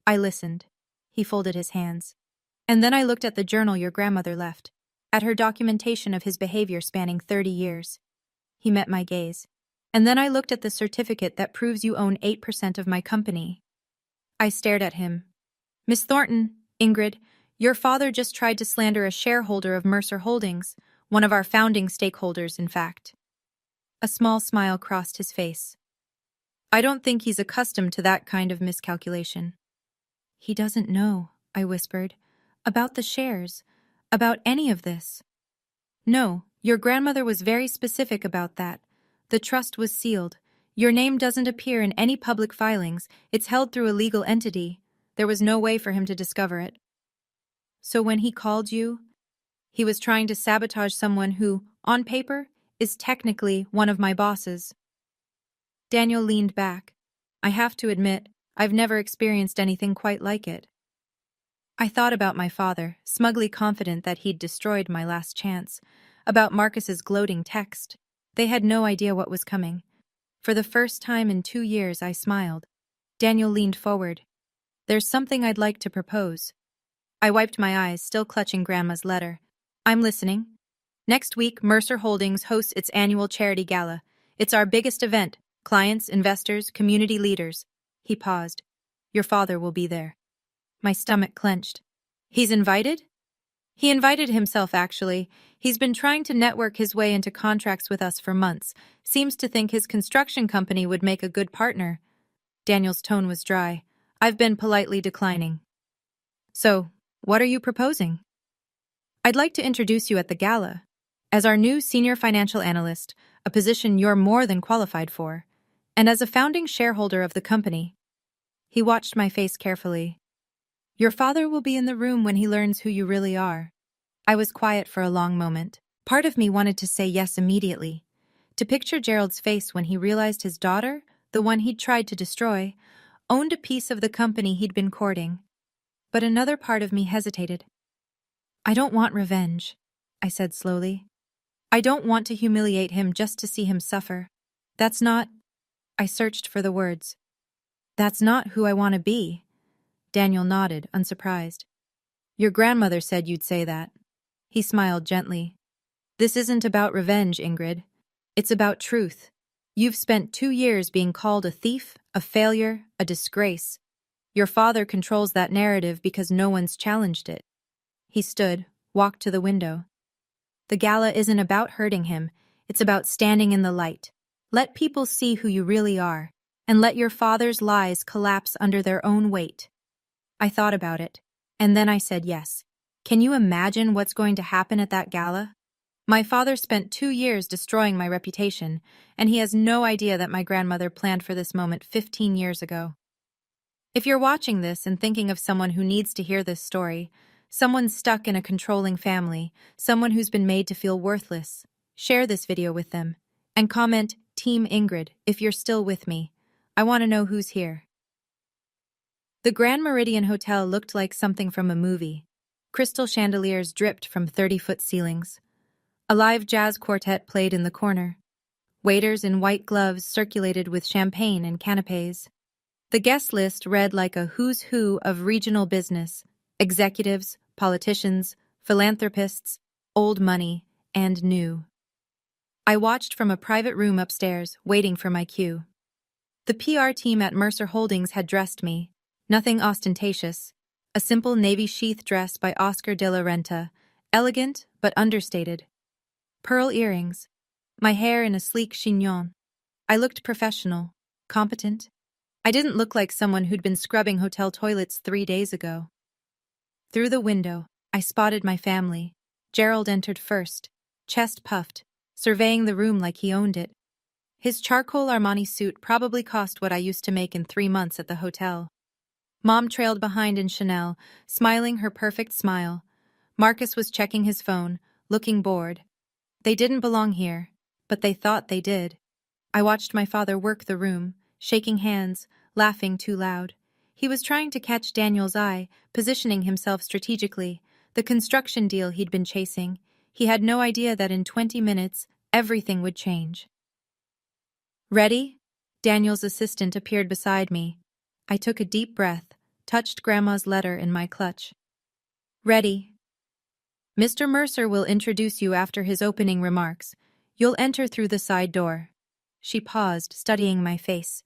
I listened. He folded his hands. And then I looked at the journal your grandmother left, at her documentation of his behavior spanning 30 years. He met my gaze. And then I looked at the certificate that proves you own 8% of my company. I stared at him. Miss Thornton, Ingrid, your father just tried to slander a shareholder of Mercer Holdings, one of our founding stakeholders, in fact. A small smile crossed his face. I don't think he's accustomed to that kind of miscalculation. He doesn't know, I whispered, about the shares, about any of this. No, your grandmother was very specific about that. The trust was sealed. Your name doesn't appear in any public filings. It's held through a legal entity. There was no way for him to discover it. So when he called you, he was trying to sabotage someone who, on paper, is technically one of my bosses. Daniel leaned back. I have to admit, I've never experienced anything quite like it. I thought about my father, smugly confident that he'd destroyed my last chance, about Marcus's gloating text. They had no idea what was coming. For the first time in 2 years, I smiled. Daniel leaned forward. There's something I'd like to propose. I wiped my eyes, still clutching Grandma's letter. I'm listening. Next week, Mercer Holdings hosts its annual charity gala. It's our biggest event. Clients, investors, community leaders. He paused. Your father will be there. My stomach clenched. He's invited? He invited himself, actually. He's been trying to network his way into contracts with us for months. Seems to think his construction company would make a good partner. Daniel's tone was dry. I've been politely declining. So, what are you proposing? I'd like to introduce you at the gala. As our new senior financial analyst, a position you're more than qualified for, and as a founding shareholder of the company. He watched my face carefully. Your father will be in the room when he learns who you really are. I was quiet for a long moment. Part of me wanted to say yes immediately, to picture Gerald's face when he realized his daughter, the one he'd tried to destroy, owned a piece of the company he'd been courting. But another part of me hesitated. I don't want revenge, I said slowly. I don't want to humiliate him just to see him suffer. That's not... I searched for the words. That's not who I want to be. Daniel nodded, unsurprised. Your grandmother said you'd say that. He smiled gently. This isn't about revenge, Ingrid. It's about truth. You've spent 2 years being called a thief, a failure, a disgrace. Your father controls that narrative because no one's challenged it. He stood, walked to the window. The gala isn't about hurting him. It's about standing in the light. Let people see who you really are, and let your father's lies collapse under their own weight. I thought about it, and then I said yes. Can you imagine what's going to happen at that gala? My father spent 2 years destroying my reputation, and he has no idea that my grandmother planned for this moment 15 years ago. If you're watching this and thinking of someone who needs to hear this story, someone stuck in a controlling family, someone who's been made to feel worthless, share this video with them, and comment Team Ingrid if you're still with me. I want to know who's here. The Grand Meridian Hotel looked like something from a movie. Crystal chandeliers dripped from 30-foot ceilings. A live jazz quartet played in the corner. Waiters in white gloves circulated with champagne and canapés. The guest list read like a who's who of regional business: executives, politicians, philanthropists, old money, and new. I watched from a private room upstairs, waiting for my cue. The PR team at Mercer Holdings had dressed me. Nothing ostentatious. A simple navy sheath dress by Oscar de la Renta, elegant but understated. Pearl earrings. My hair in a sleek chignon. I looked professional, competent. I didn't look like someone who'd been scrubbing hotel toilets 3 days ago. Through the window, I spotted my family. Gerald entered first, chest puffed, surveying the room like he owned it. His charcoal Armani suit probably cost what I used to make in 3 months at the hotel. Mom trailed behind in Chanel, smiling her perfect smile. Marcus was checking his phone, looking bored. They didn't belong here, but they thought they did. I watched my father work the room, shaking hands, laughing too loud. He was trying to catch Daniel's eye, positioning himself strategically, the construction deal he'd been chasing. He had no idea that in 20 minutes, everything would change. Ready? Daniel's assistant appeared beside me. I took a deep breath, touched Grandma's letter in my clutch. Ready. Mr. Mercer will introduce you after his opening remarks. You'll enter through the side door. She paused, studying my face.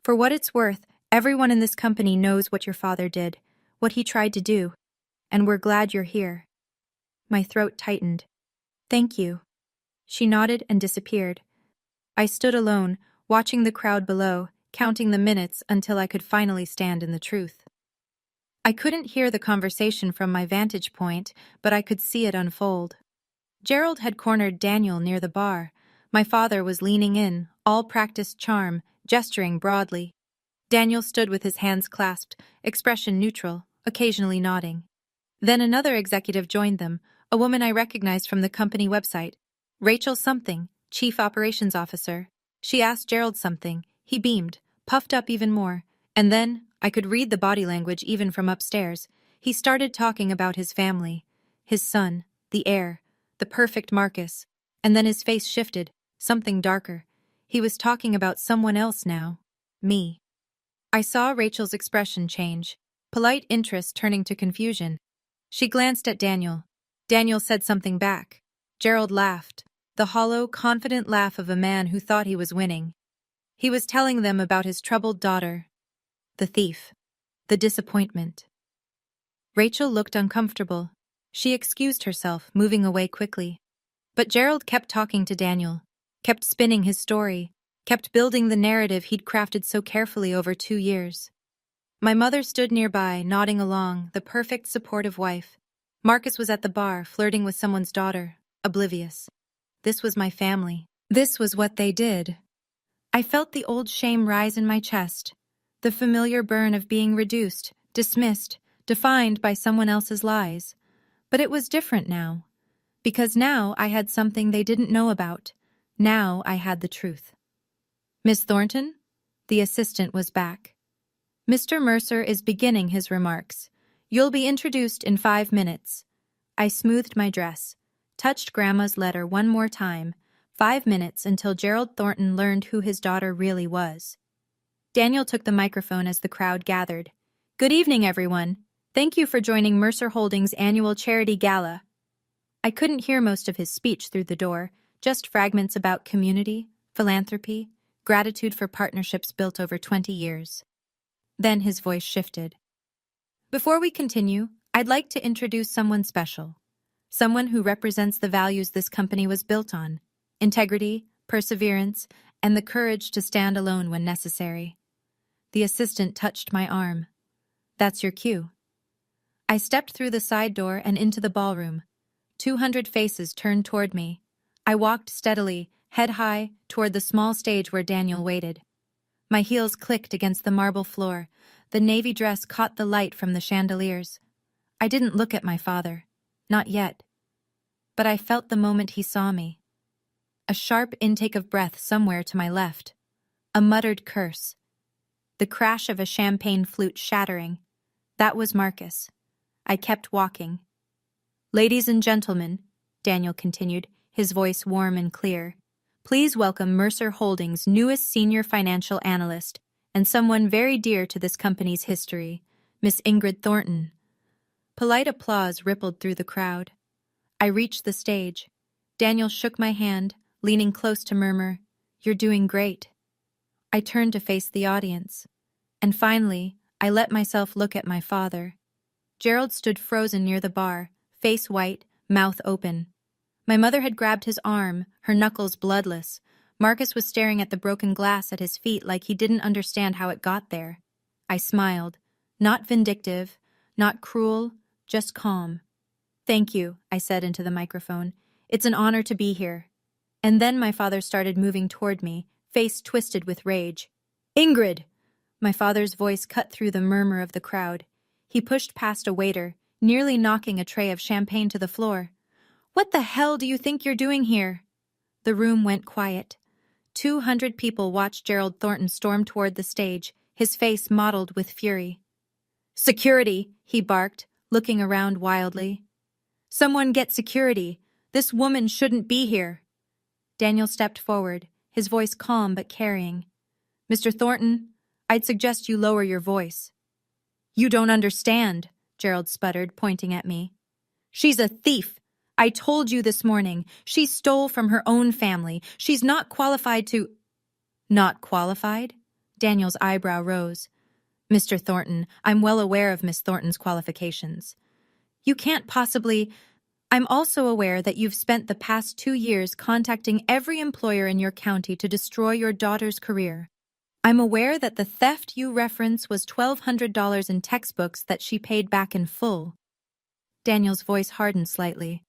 For what it's worth, everyone in this company knows what your father did, what he tried to do, and we're glad you're here. My throat tightened. Thank you. She nodded and disappeared. I stood alone, watching the crowd below, counting the minutes until I could finally stand in the truth. I couldn't hear the conversation from my vantage point, but I could see it unfold. Gerald had cornered Daniel near the bar. My father was leaning in, all practiced charm, gesturing broadly. Daniel stood with his hands clasped, expression neutral, occasionally nodding. Then another executive joined them, a woman I recognized from the company website. Rachel something, Chief Operations Officer. She asked Gerald something. He beamed, puffed up even more, and then, I could read the body language even from upstairs, he started talking about his family, his son, the heir, the perfect Marcus, and then his face shifted, something darker. He was talking about someone else now. Me. I saw Rachel's expression change, polite interest turning to confusion. She glanced at Daniel. Daniel said something back. Gerald laughed, the hollow, confident laugh of a man who thought he was winning. He was telling them about his troubled daughter, the thief, the disappointment. Rachel looked uncomfortable. She excused herself, moving away quickly. But Gerald kept talking to Daniel, kept spinning his story, kept building the narrative he'd crafted so carefully over 2 years. My mother stood nearby, nodding along, the perfect supportive wife. Marcus was at the bar, flirting with someone's daughter, oblivious. This was my family. This was what they did. I felt the old shame rise in my chest, the familiar burn of being reduced, dismissed, defined by someone else's lies. But it was different now. Because now I had something they didn't know about. Now I had the truth. Miss Thornton? The assistant was back. Mr. Mercer is beginning his remarks. You'll be introduced in 5 minutes. I smoothed my dress, touched Grandma's letter one more time. 5 minutes until Gerald Thornton learned who his daughter really was. Daniel took the microphone as the crowd gathered. Good evening, everyone. Thank you for joining Mercer Holdings' annual charity gala. I couldn't hear most of his speech through the door, just fragments about community, philanthropy, gratitude for partnerships built over 20 years. Then his voice shifted. Before we continue, I'd like to introduce someone special. Someone who represents the values this company was built on: integrity, perseverance, and the courage to stand alone when necessary. The assistant touched my arm. That's your cue. I stepped through the side door and into the ballroom. 200 faces turned toward me. I walked steadily, head high, toward the small stage where Daniel waited. My heels clicked against the marble floor. The navy dress caught the light from the chandeliers. I didn't look at my father. Not yet. But I felt the moment he saw me. A sharp intake of breath somewhere to my left. A muttered curse. The crash of a champagne flute shattering. That was Marcus. I kept walking. Ladies and gentlemen, Daniel continued, his voice warm and clear, please welcome Mercer Holdings' newest senior financial analyst and someone very dear to this company's history, Miss Ingrid Thornton. Polite applause rippled through the crowd. I reached the stage. Daniel shook my hand, leaning close to murmur, "You're doing great." I turned to face the audience. And finally, I let myself look at my father. Gerald stood frozen near the bar, face white, mouth open. My mother had grabbed his arm, her knuckles bloodless. Marcus was staring at the broken glass at his feet like he didn't understand how it got there. I smiled. Not vindictive, not cruel, just calm. Thank you, I said into the microphone. It's an honor to be here. And then my father started moving toward me, face twisted with rage. Ingrid! My father's voice cut through the murmur of the crowd. He pushed past a waiter, nearly knocking a tray of champagne to the floor. What the hell do you think you're doing here? The room went quiet. 200 people watched Gerald Thornton storm toward the stage, his face mottled with fury. Security, he barked, looking around wildly. Someone get security. This woman shouldn't be here. Daniel stepped forward, his voice calm but carrying. Mr. Thornton, I'd suggest you lower your voice. You don't understand, Gerald sputtered, pointing at me. She's a thief. I told you this morning. She stole from her own family. She's not qualified to... Not qualified? Daniel's eyebrow rose. Mr. Thornton, I'm well aware of Miss Thornton's qualifications. You can't possibly... I'm also aware that you've spent the past 2 years contacting every employer in your county to destroy your daughter's career. I'm aware that the theft you reference was $1,200 in textbooks that she paid back in full. Daniel's voice hardened slightly.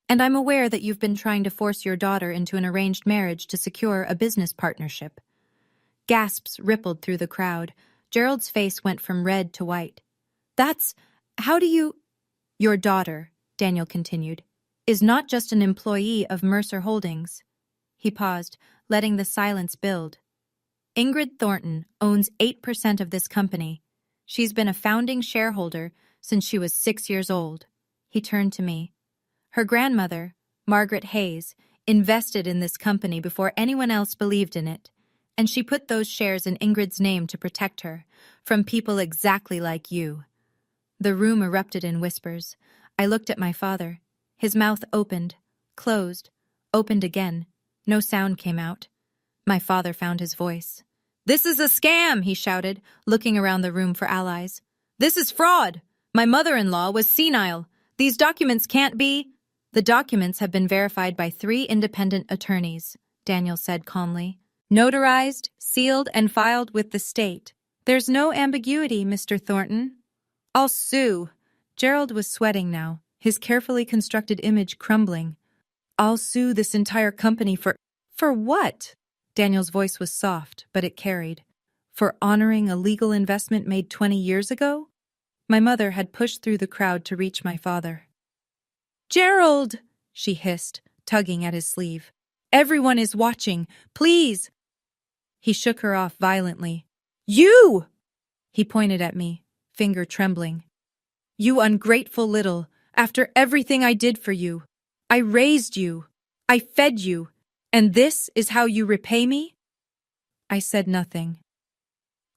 And I'm aware that you've been trying to force your daughter into an arranged marriage to secure a business partnership. Gasps rippled through the crowd. Gerald's face went from red to white. How do you... Your daughter, Daniel continued, is not just an employee of Mercer Holdings. He paused, letting the silence build. Ingrid Thornton owns 8% of this company. She's been a founding shareholder since she was 6 years old. He turned to me. Her grandmother, Margaret Hayes, invested in this company before anyone else believed in it, and she put those shares in Ingrid's name to protect her from people exactly like you. The room erupted in whispers. I looked at my father. His mouth opened, closed, opened again. No sound came out. My father found his voice. This is a scam, he shouted, looking around the room for allies. This is fraud. My mother-in-law was senile. These documents can't be... The documents have been verified by 3 independent attorneys, Daniel said calmly. Notarized, sealed, and filed with the state. There's no ambiguity, Mr. Thornton. I'll sue. Gerald was sweating now, his carefully constructed image crumbling. I'll sue this entire company for... For what? Daniel's voice was soft, but it carried. For honoring a legal investment made 20 years ago? My mother had pushed through the crowd to reach my father. Gerald! She hissed, tugging at his sleeve. Everyone is watching. Please! He shook her off violently. You! He pointed at me, finger trembling. You ungrateful little, after everything I did for you. I raised you. I fed you. And this is how you repay me? I said nothing.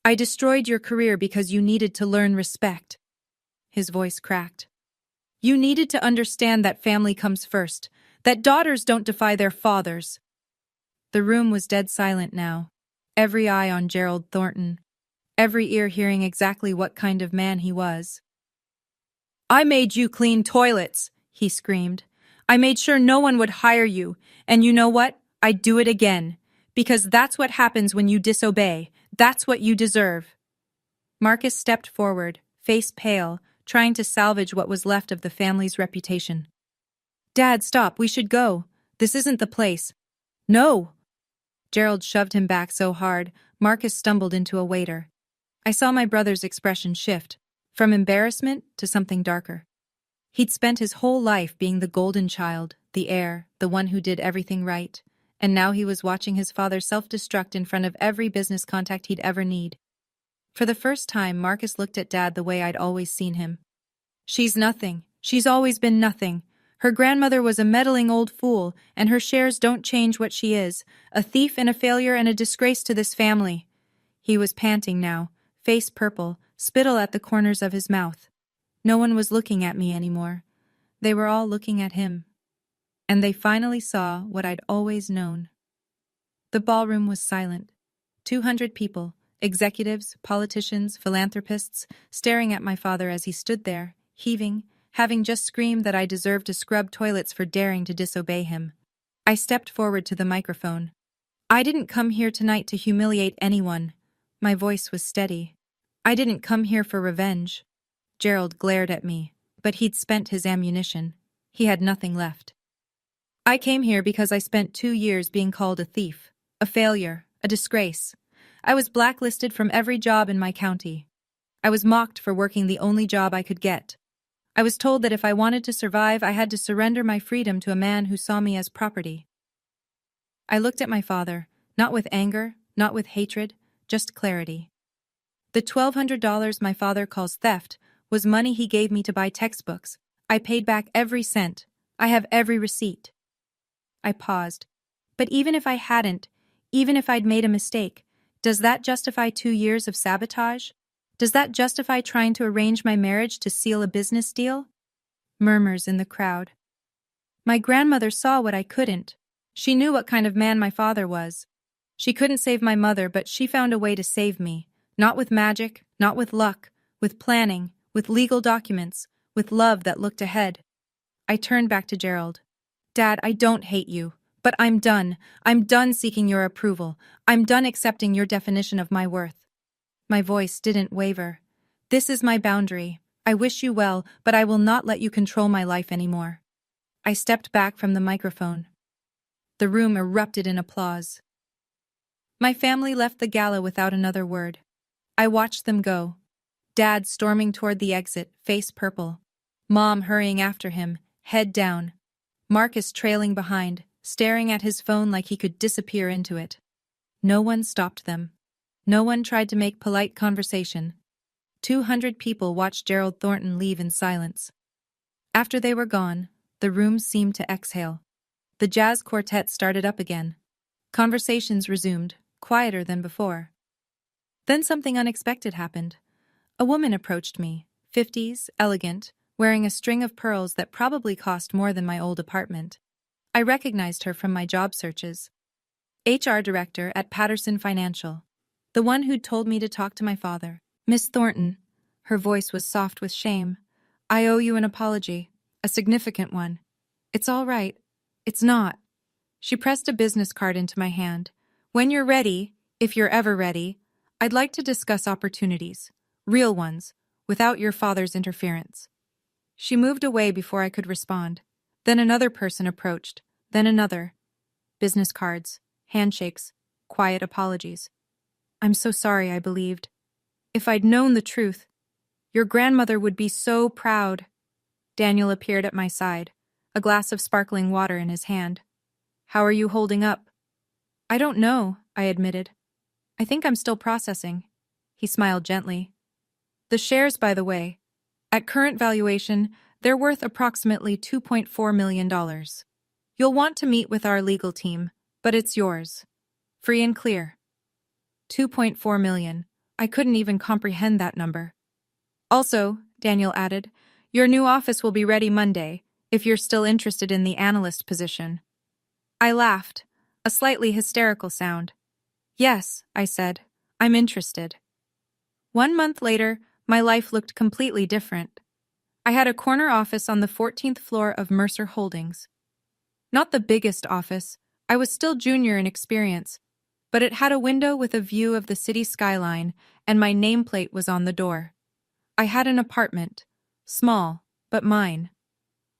I destroyed your career because you needed to learn respect. His voice cracked. You needed to understand that family comes first, that daughters don't defy their fathers. The room was dead silent now, every eye on Gerald Thornton, every ear hearing exactly what kind of man he was. I made you clean toilets, he screamed. I made sure no one would hire you, and you know what? I'd do it again, because that's what happens when you disobey. That's what you deserve. Marcus stepped forward, face pale, trying to salvage what was left of the family's reputation. Dad, stop, we should go. This isn't the place. No! Gerald shoved him back so hard, Marcus stumbled into a waiter. I saw my brother's expression shift, from embarrassment to something darker. He'd spent his whole life being the golden child, the heir, the one who did everything right, and now he was watching his father self-destruct in front of every business contact he'd ever need. For the first time, Marcus looked at Dad the way I'd always seen him. She's nothing. She's always been nothing. Her grandmother was a meddling old fool, and her shares don't change what she is, a thief and a failure and a disgrace to this family. He was panting now, face purple, spittle at the corners of his mouth. No one was looking at me anymore. They were all looking at him. And they finally saw what I'd always known. The ballroom was silent. 200 people, executives, politicians, philanthropists, staring at my father as he stood there, heaving, having just screamed that I deserved to scrub toilets for daring to disobey him. I stepped forward to the microphone. I didn't come here tonight to humiliate anyone. My voice was steady. I didn't come here for revenge. Gerald glared at me, but he'd spent his ammunition. He had nothing left. I came here because I spent 2 years being called a thief, a failure, a disgrace. I was blacklisted from every job in my county. I was mocked for working the only job I could get. I was told that if I wanted to survive, I had to surrender my freedom to a man who saw me as property. I looked at my father, not with anger, not with hatred, just clarity. The $1,200 my father calls theft was money he gave me to buy textbooks. I paid back every cent. I have every receipt. I paused. But even if I hadn't, even if I'd made a mistake, does that justify 2 years of sabotage? Does that justify trying to arrange my marriage to seal a business deal? Murmurs in the crowd. My grandmother saw what I couldn't. She knew what kind of man my father was. She couldn't save my mother, but she found a way to save me. Not with magic, not with luck, with planning, with legal documents, with love that looked ahead. I turned back to Gerald. Dad, I don't hate you, but I'm done. I'm done seeking your approval. I'm done accepting your definition of my worth. My voice didn't waver. This is my boundary. I wish you well, but I will not let you control my life anymore. I stepped back from the microphone. The room erupted in applause. My family left the gala without another word. I watched them go. Dad storming toward the exit, face purple. Mom hurrying after him, head down. Marcus trailing behind, staring at his phone like he could disappear into it. No one stopped them. No one tried to make polite conversation. 200 people watched Gerald Thornton leave in silence. After they were gone, the room seemed to exhale. The jazz quartet started up again. Conversations resumed, quieter than before. Then something unexpected happened. A woman approached me, 50s, elegant, wearing a string of pearls that probably cost more than my old apartment. I recognized her from my job searches. HR director at Patterson Financial. The one who'd told me to talk to my father. Miss Thornton. Her voice was soft with shame. I owe you an apology. A significant one. It's all right. It's not. She pressed a business card into my hand. When you're ready, if you're ever ready, I'd like to discuss opportunities. Real ones, without your father's interference. She moved away before I could respond. Then another person approached. Then another. Business cards, handshakes, quiet apologies. I'm so sorry, I believed. If I'd known the truth, your grandmother would be so proud. Daniel appeared at my side, a glass of sparkling water in his hand. How are you holding up? I don't know, I admitted. I think I'm still processing. He smiled gently. The shares, by the way, at current valuation, they're worth approximately $2.4 million. You'll want to meet with our legal team, but it's yours. Free and clear. 2.4 million. I couldn't even comprehend that number. Also, Daniel added, your new office will be ready Monday, if you're still interested in the analyst position. I laughed, a slightly hysterical sound. Yes, I said, I'm interested. 1 month later, my life looked completely different. I had a corner office on the 14th floor of Mercer Holdings. Not the biggest office, I was still junior in experience, but it had a window with a view of the city skyline, and my nameplate was on the door. I had an apartment, small, but mine.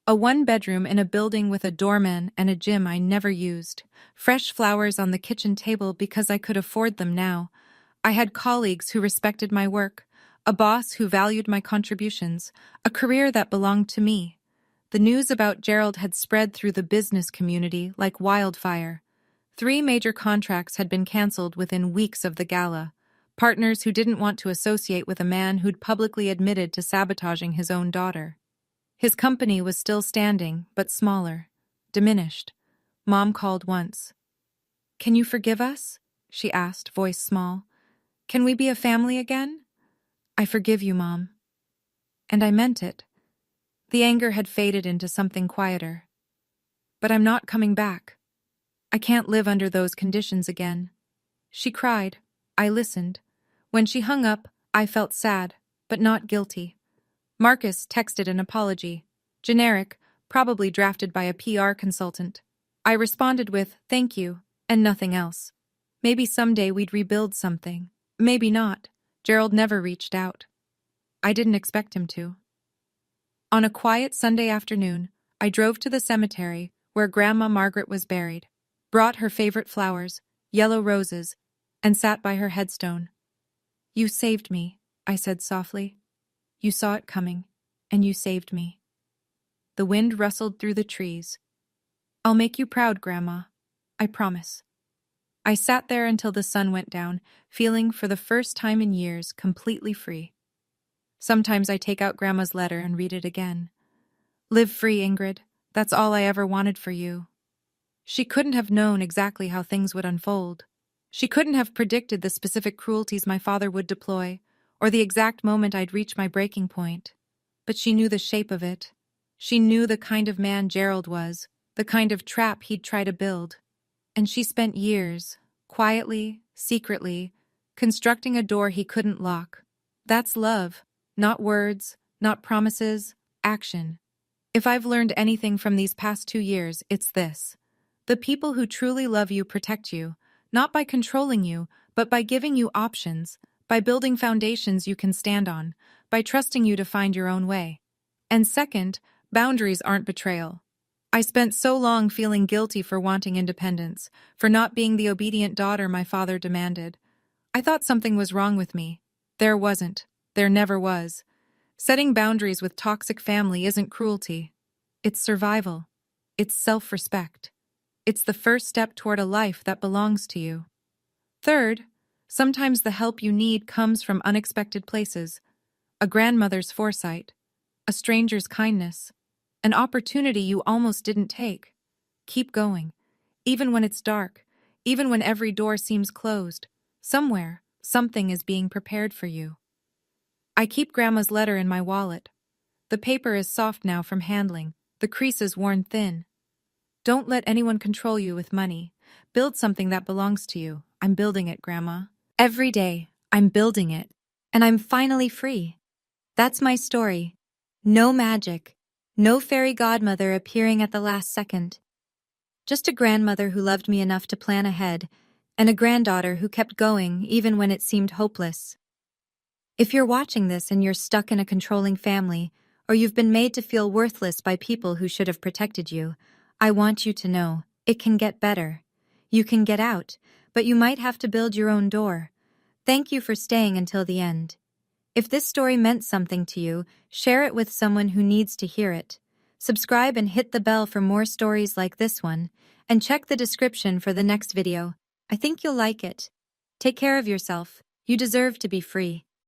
A 1-bedroom in a building with a doorman and a gym I never used. Fresh flowers on the kitchen table because I could afford them now. I had colleagues who respected my work, a boss who valued my contributions, a career that belonged to me. The news about Gerald had spread through the business community like wildfire. 3 major contracts had been canceled within weeks of the gala. Partners who didn't want to associate with a man who'd publicly admitted to sabotaging his own daughter. His company was still standing, but smaller, diminished. Mom called once. Can you forgive us? She asked, voice small. Can we be a family again? I forgive you, Mom. And I meant it. The anger had faded into something quieter. But I'm not coming back. I can't live under those conditions again. She cried. I listened. When she hung up, I felt sad, but not guilty. Marcus texted an apology. Generic, probably drafted by a PR consultant. I responded with, thank you, and nothing else. Maybe someday we'd rebuild something. Maybe not. Gerald never reached out. I didn't expect him to. On a quiet Sunday afternoon, I drove to the cemetery, where Grandma Margaret was buried, brought her favorite flowers, yellow roses, and sat by her headstone. "You saved me," I said softly. "You saw it coming, and you saved me." The wind rustled through the trees. "I'll make you proud, Grandma. I promise." I sat there until the sun went down, feeling for the first time in years completely free. Sometimes I take out Grandma's letter and read it again. "Live free, Ingrid. That's all I ever wanted for you." She couldn't have known exactly how things would unfold. She couldn't have predicted the specific cruelties my father would deploy, or the exact moment I'd reach my breaking point. But she knew the shape of it. She knew the kind of man Gerald was, the kind of trap he'd try to build. And she spent years, quietly, secretly, constructing a door he couldn't lock. That's love. Not words, not promises, action. If I've learned anything from these past 2 years, it's this. The people who truly love you protect you, not by controlling you, but by giving you options, by building foundations you can stand on, by trusting you to find your own way. And second, boundaries aren't betrayal. I spent so long feeling guilty for wanting independence, for not being the obedient daughter my father demanded. I thought something was wrong with me. There wasn't. There never was. Setting boundaries with toxic family isn't cruelty. It's survival. It's self-respect. It's the first step toward a life that belongs to you. Third, sometimes the help you need comes from unexpected places. A grandmother's foresight, a stranger's kindness, an opportunity you almost didn't take. Keep going. Even when it's dark, even when every door seems closed, somewhere, something is being prepared for you. I keep Grandma's letter in my wallet. The paper is soft now from handling, the creases worn thin. Don't let anyone control you with money. Build something that belongs to you. I'm building it, Grandma. Every day, I'm building it. And I'm finally free. That's my story. No magic. No fairy godmother appearing at the last second. Just a grandmother who loved me enough to plan ahead, and a granddaughter who kept going even when it seemed hopeless. If you're watching this and you're stuck in a controlling family, or you've been made to feel worthless by people who should have protected you, I want you to know, it can get better. You can get out, but you might have to build your own door. Thank you for staying until the end. If this story meant something to you, share it with someone who needs to hear it. Subscribe and hit the bell for more stories like this one, and check the description for the next video. I think you'll like it. Take care of yourself. You deserve to be free.